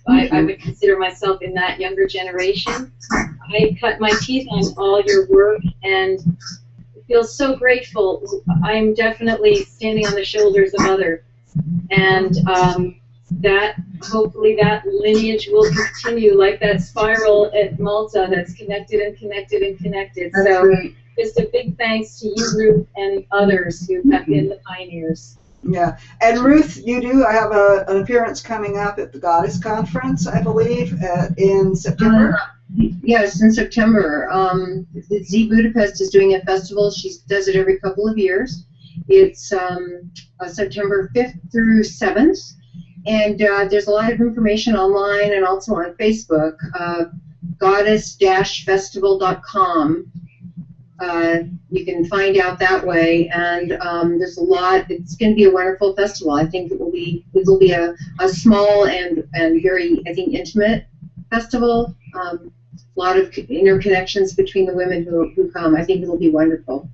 I would consider myself in that younger generation. I cut my teeth on all your work and feel so grateful. I'm definitely standing on the shoulders of others, and that hopefully that lineage will continue like that spiral at Malta that's connected and connected and connected. That's so right. Just a big thanks to you, Ruth, and others who have been the pioneers. Yeah, and Ruth, you do have an appearance coming up at the Goddess Conference, I believe, in September. Yes, in September. The Z Budapest is doing a festival. She does it every couple of years. It's September 5th through 7th, and there's a lot of information online and also on Facebook. Goddess-festival.com. You can find out that way, and there's a lot. It's going to be a wonderful festival. I think it will be a small and very, I think, intimate festival. A lot of interconnections between the women who come. I think it'll be wonderful.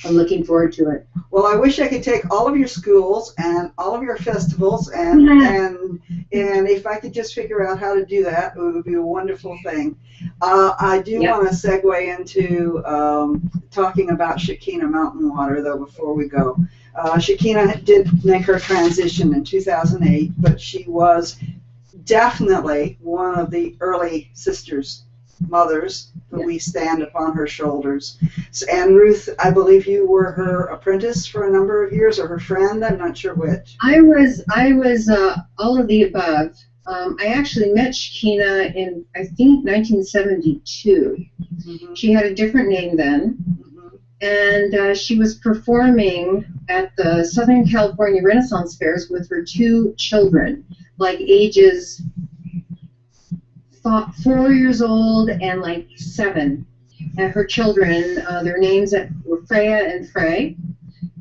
I'm looking forward to it. Well, I wish I could take all of your schools and all of your festivals, and if I could just figure out how to do that, it would be a wonderful thing. I do want to segue into talking about Shekinah Mountain Water, though, before we go. Shekinah did make her transition in 2008, but she was definitely one of the early sisters, mothers, that we stand upon her shoulders. And Ruth, I believe you were her apprentice for a number of years, or her friend, I'm not sure which. I was all of the above. I actually met Shekinah in, I think, 1972. She had a different name then, and she was performing at the Southern California Renaissance Fairs with her 2 children, like ages 4 years old and like 7. And her children, their names were Freya and Frey,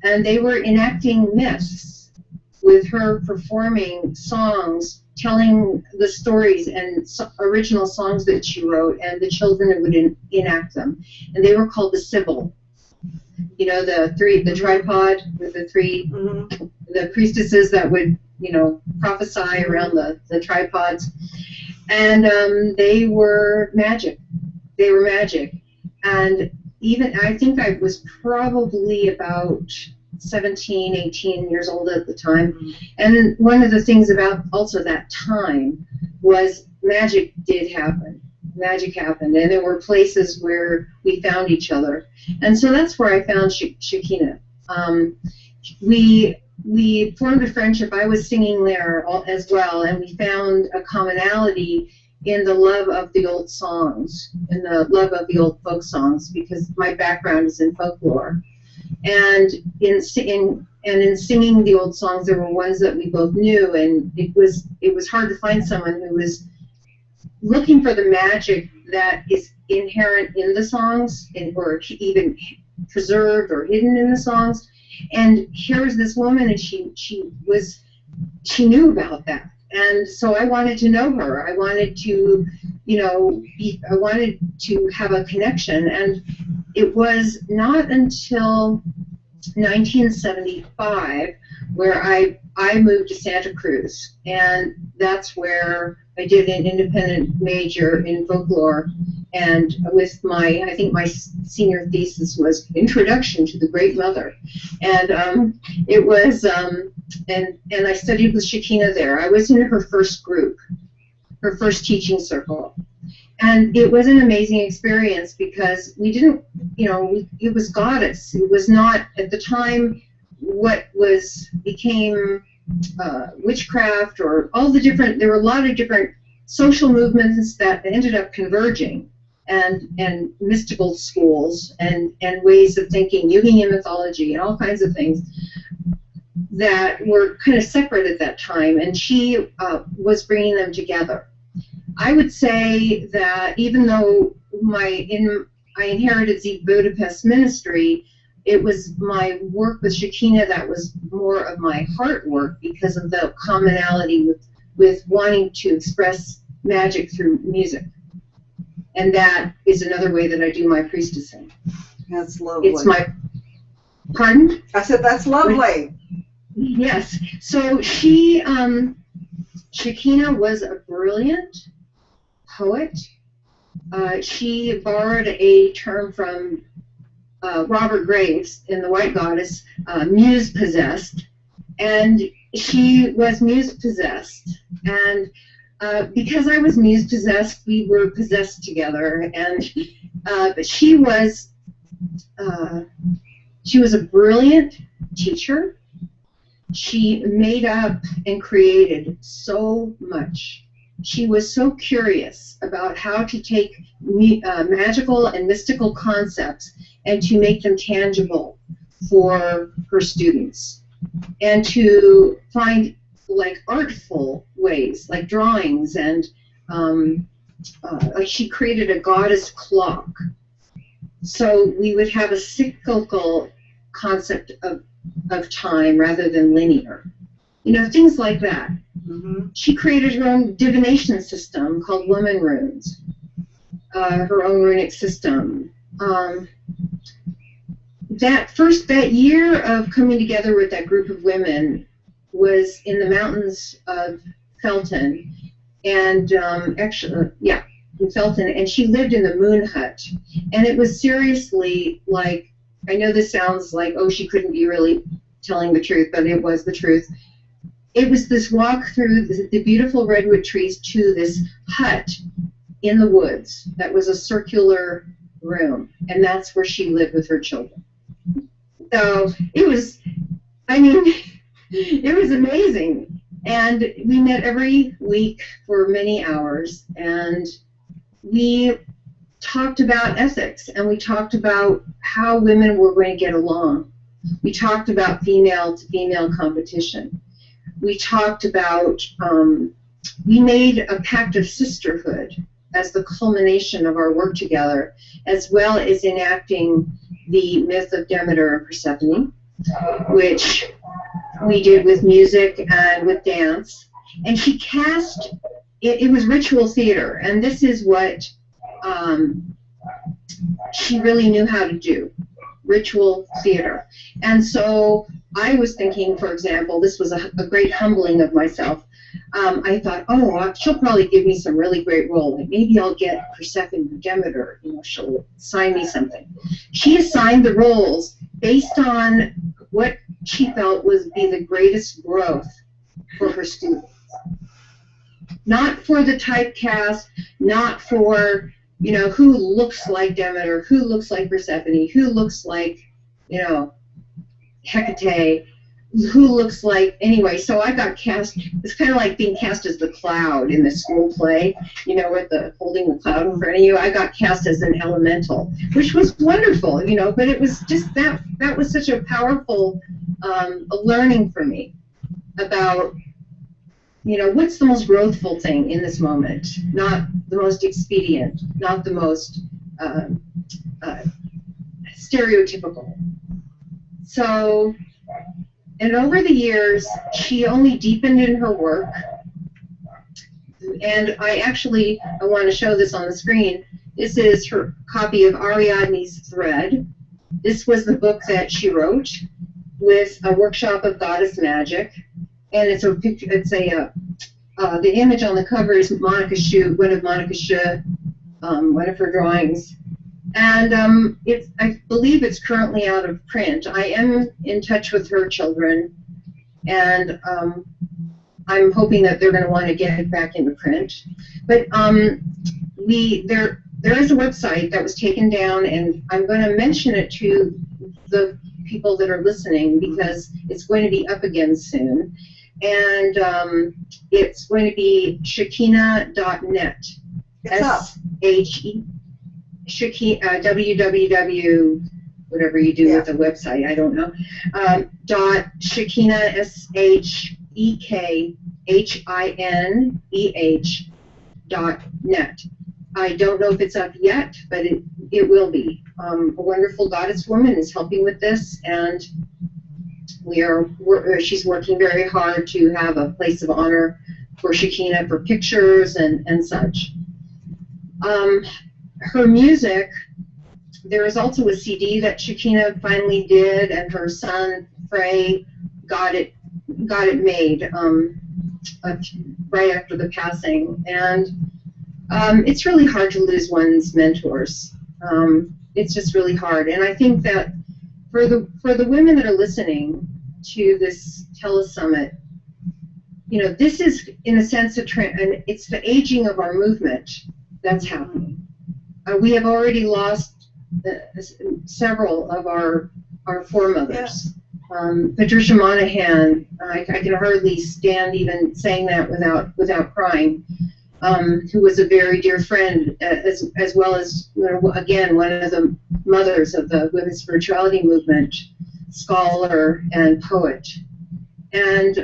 and they were enacting myths with her performing songs, telling the stories and original songs that she wrote, and the children would enact them. And they were called the Sibyl. The tripod with the 3, the priestesses that would, prophesy around the tripods. And they were magic. And even, I think I was probably about 17, 18 years old at the time. And one of the things about also that time was magic did happen. Magic happened, and there were places where we found each other. And so that's where I found Shekinah. We formed a friendship. I was singing there as well, and we found a commonality in the love of the old songs, in the love of the old folk songs, because my background is in folklore. And in singing the old songs, there were ones that we both knew, and it was hard to find someone who was looking for the magic that is inherent in the songs, or even preserved or hidden in the songs. And here's this woman, and she knew about that. And so I wanted to know her. I wanted to, I wanted to have a connection. And it was not until 1975 where I moved to Santa Cruz, and that's where I did an independent major in folklore, and with I think my senior thesis was Introduction to the Great Mother, and it was, and I studied with Shekinah there. I was in her first group, her first teaching circle. And it was an amazing experience because we didn't, it was goddess. It was not, at the time, what became witchcraft or all the different, there were a lot of different social movements that ended up converging, and mystical schools and ways of thinking, Jungian mythology and all kinds of things that were kind of separate at that time, and she was bringing them together. I would say that even though I inherited the Budapest ministry, it was my work with Shekinah that was more of my heart work because of the commonality with wanting to express magic through music. And that is another way that I do my priestessing. That's lovely. It's my, pardon? I said, that's lovely. Yes. So Shekinah was a brilliant poet. She borrowed a term from Robert Graves in The White Goddess, muse-possessed, and she was muse-possessed. And because I was muse-possessed, we were possessed together. And but she was a brilliant teacher. She made up and created so much. She was so curious about how to take magical and mystical concepts and to make them tangible for her students, and to find like artful ways, like drawings, and like she created a goddess clock. So we would have a cyclical concept of time rather than linear. Things like that. Mm-hmm. She created her own divination system called Woman Runes, her own runic system. That year of coming together with that group of women was in the mountains of Felton, and in Felton, and she lived in the moon hut, and it was seriously like, I know this sounds like, oh, she couldn't be really telling the truth, but it was the truth. It was this walk through the beautiful redwood trees to this hut in the woods that was a circular room, and that's where she lived with her children. So it was amazing. And we met every week for many hours, and we talked about ethics, and we talked about how women were going to get along. We talked about female-to-female competition. We talked about, we made a pact of sisterhood as the culmination of our work together, as well as enacting the myth of Demeter and Persephone, which we did with music and with dance. And she cast, it was ritual theater, and this is what she really knew how to do, ritual theater. And so I was thinking, for example, this was a great humbling of myself. I thought, oh, she'll probably give me some really great role. Like maybe I'll get Persephone or Demeter. She'll assign me something. She assigned the roles based on what she felt would be the greatest growth for her students. Not for the typecast, not for, who looks like Demeter, who looks like Persephone, who looks like, Hecate, who looks like, anyway, so I got cast, it's kind of like being cast as the cloud in the school play, with the holding the cloud in front of you. I got cast as an elemental, which was wonderful, but it was just that was such a powerful a learning for me about, what's the most growthful thing in this moment, not the most expedient, not the most stereotypical. So, and over the years, she only deepened in her work. And I want to show this on the screen. This is her copy of Ariadne's Thread. This was the book that she wrote with a workshop of goddess magic. And it's a picture, the image on the cover is Monica Shu, one of Monica Shu, one of her drawings. And I believe it's currently out of print. I am in touch with her children, and I'm hoping that they're going to want to get it back into print. But there is a website that was taken down, and I'm going to mention it to the people that are listening because it's going to be up again soon. And it's going to be Shekinah.net. S-H-E, www, whatever you do with a website, I don't know. Shekinah, SHEKHINEH.net. I don't know if it's up yet, but it will be. A wonderful goddess woman is helping with this, and she's working very hard to have a place of honor for Shekinah for pictures and such. Her music, there is also a CD that Shekinah finally did, and her son Frey got it made right after the passing. And it's really hard to lose one's mentors. It's just really hard. And I think that for the women that are listening to this telesummit, this is in a sense and it's the aging of our movement that's happening. We have already lost several of our foremothers. Patricia Monahan, I can hardly stand even saying that without crying. Who was a very dear friend, as well as, again, one of the mothers of the women's spirituality movement, scholar and poet, and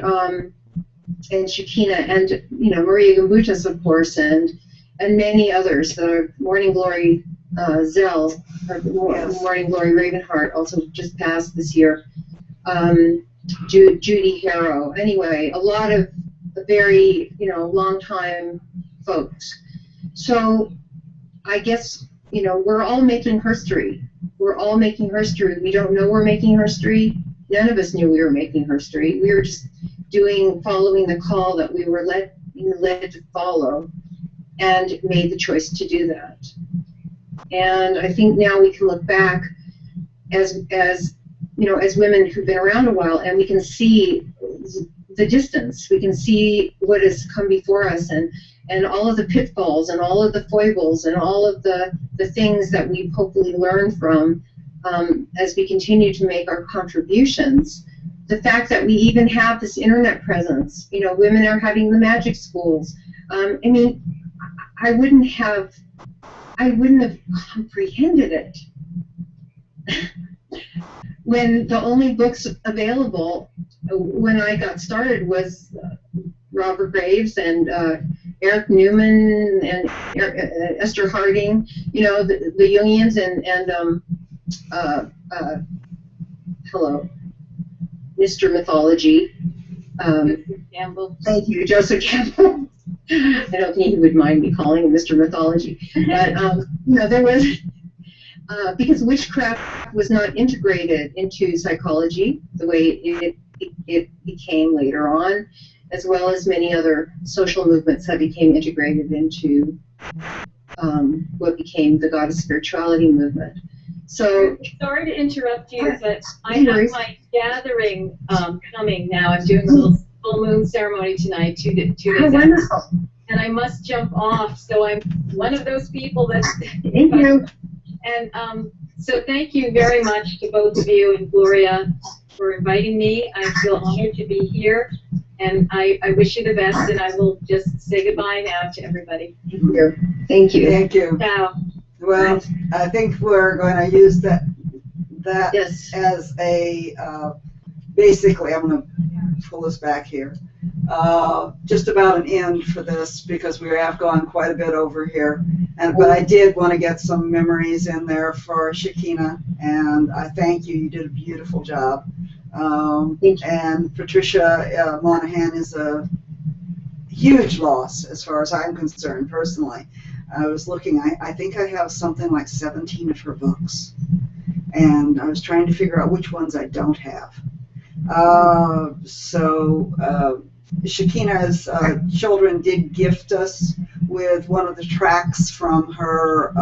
Shekinah, and Maria Gimbutas, of course, and many others. The Morning Glory Zell, or Morning Glory Ravenheart, also just passed this year. Judy Harrow. Anyway, a lot of very long time folks. So I guess we're all making history. We're all making history. We don't know we're making history. None of us knew we were making history. We were just following the call that we were led to follow, and made the choice to do that. And I think now we can look back as women who've been around a while, and we can see the distance. We can see what has come before us, and all of the pitfalls, and all of the foibles, and all of the things that we've hopefully learned from as we continue to make our contributions. The fact that we even have this internet presence, women are having the magic schools. I wouldn't have comprehended it when the only books available when I got started was Robert Graves and Eric Newman and Esther Harding, the Jungians and Mr. Mythology. Campbell. Thank you, Joseph Campbell. I don't think he would mind me calling him Mr. Mythology. But, there was, because witchcraft was not integrated into psychology the way it became later on, as well as many other social movements that became integrated into what became the goddess spirituality movement. So, sorry to interrupt you, but I have my gathering coming now. I'm doing a little full moon ceremony tonight, two days wonderful. And I must jump off, so I'm one of those people that. Thank you. And so thank you very much to both of you and Gloria for inviting me. I feel honored to be here, and I wish you the best, and I will just say goodbye now to everybody. Thank you. Thank you. Thank you. Ciao. Well, I think we're going to use that Yes. as a, basically, I'm going to pull this back here, just about an end for this, because we have gone quite a bit over here. But I did want to get some memories in there for Shekinah, and I thank you. You did a beautiful job. Thank you. And Patricia Monahan is a huge loss as far as I'm concerned, personally. I was looking, I think I have something like 17 of her books, and I was trying to figure out which ones I don't have. Shakina's children did gift us with one of the tracks from her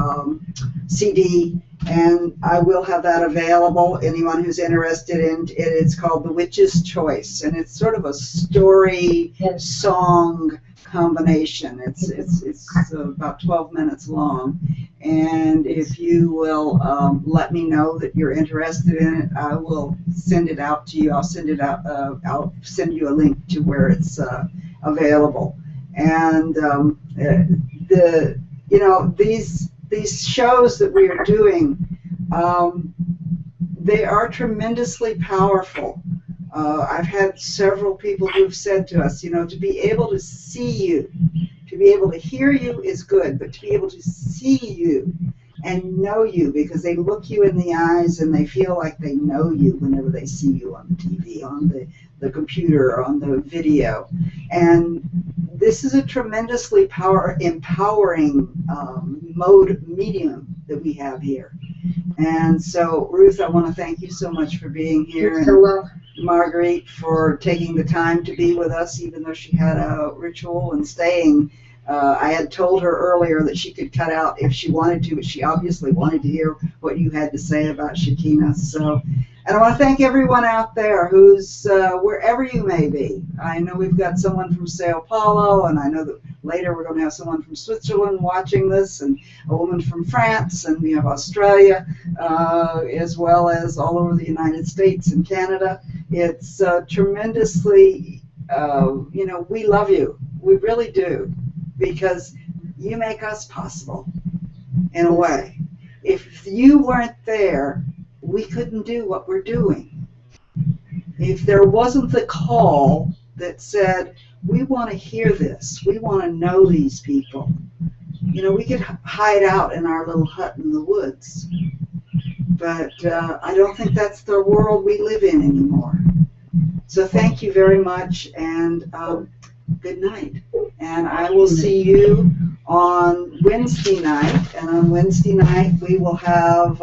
CD, and I will have that available. Anyone who's interested in it, it's called The Witch's Choice, and it's sort of a story song combination. It's about 12 minutes long, and if you will let me know that you're interested in it, I will send it out to you. I'll send it out. I'll send you a link to where it's available. And these shows that we are doing, they are tremendously powerful. I've had several people who've said to us, to be able to see you, to be able to hear you is good, but to be able to see you and know you, because they look you in the eyes and they feel like they know you whenever they see you on the TV, on the computer, or on the video. And this is a tremendously empowering medium that we have here. And so, Ruth, I want to thank you so much for being here. You're so welcome. Marguerite for taking the time to be with us, even though she had a ritual, and staying. I had told her earlier that she could cut out if she wanted to, but she obviously wanted to hear what you had to say about Shakina. So, and I want to thank everyone out there who's wherever you may be. I know we've got someone from Sao Paulo, and I know that later we're going to have someone from Switzerland watching this, and a woman from France, and we have Australia, as well as all over the United States and Canada. It's tremendously, we love you. We really do, because you make us possible in a way. If you weren't there, we couldn't do what we're doing. If there wasn't the call that said, we want to hear this, we want to know these people, we could hide out in our little hut in the woods. But I don't think that's the world we live in anymore. So thank you very much, and good night. And I will see you on Wednesday night. And on Wednesday night we will have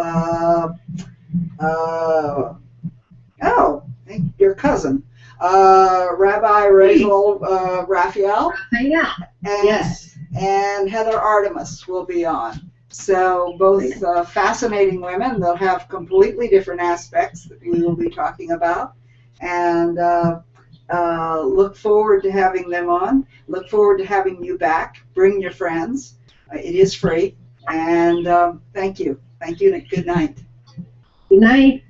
your cousin, Rabbi Rachel Raphael. Yeah. Yes. And Heather Artemis will be on. So both fascinating women. They'll have completely different aspects that we will be talking about. And look forward to having them on. Look forward to having you back. Bring your friends. It is free. And thank you. Thank you, and good night. Good night.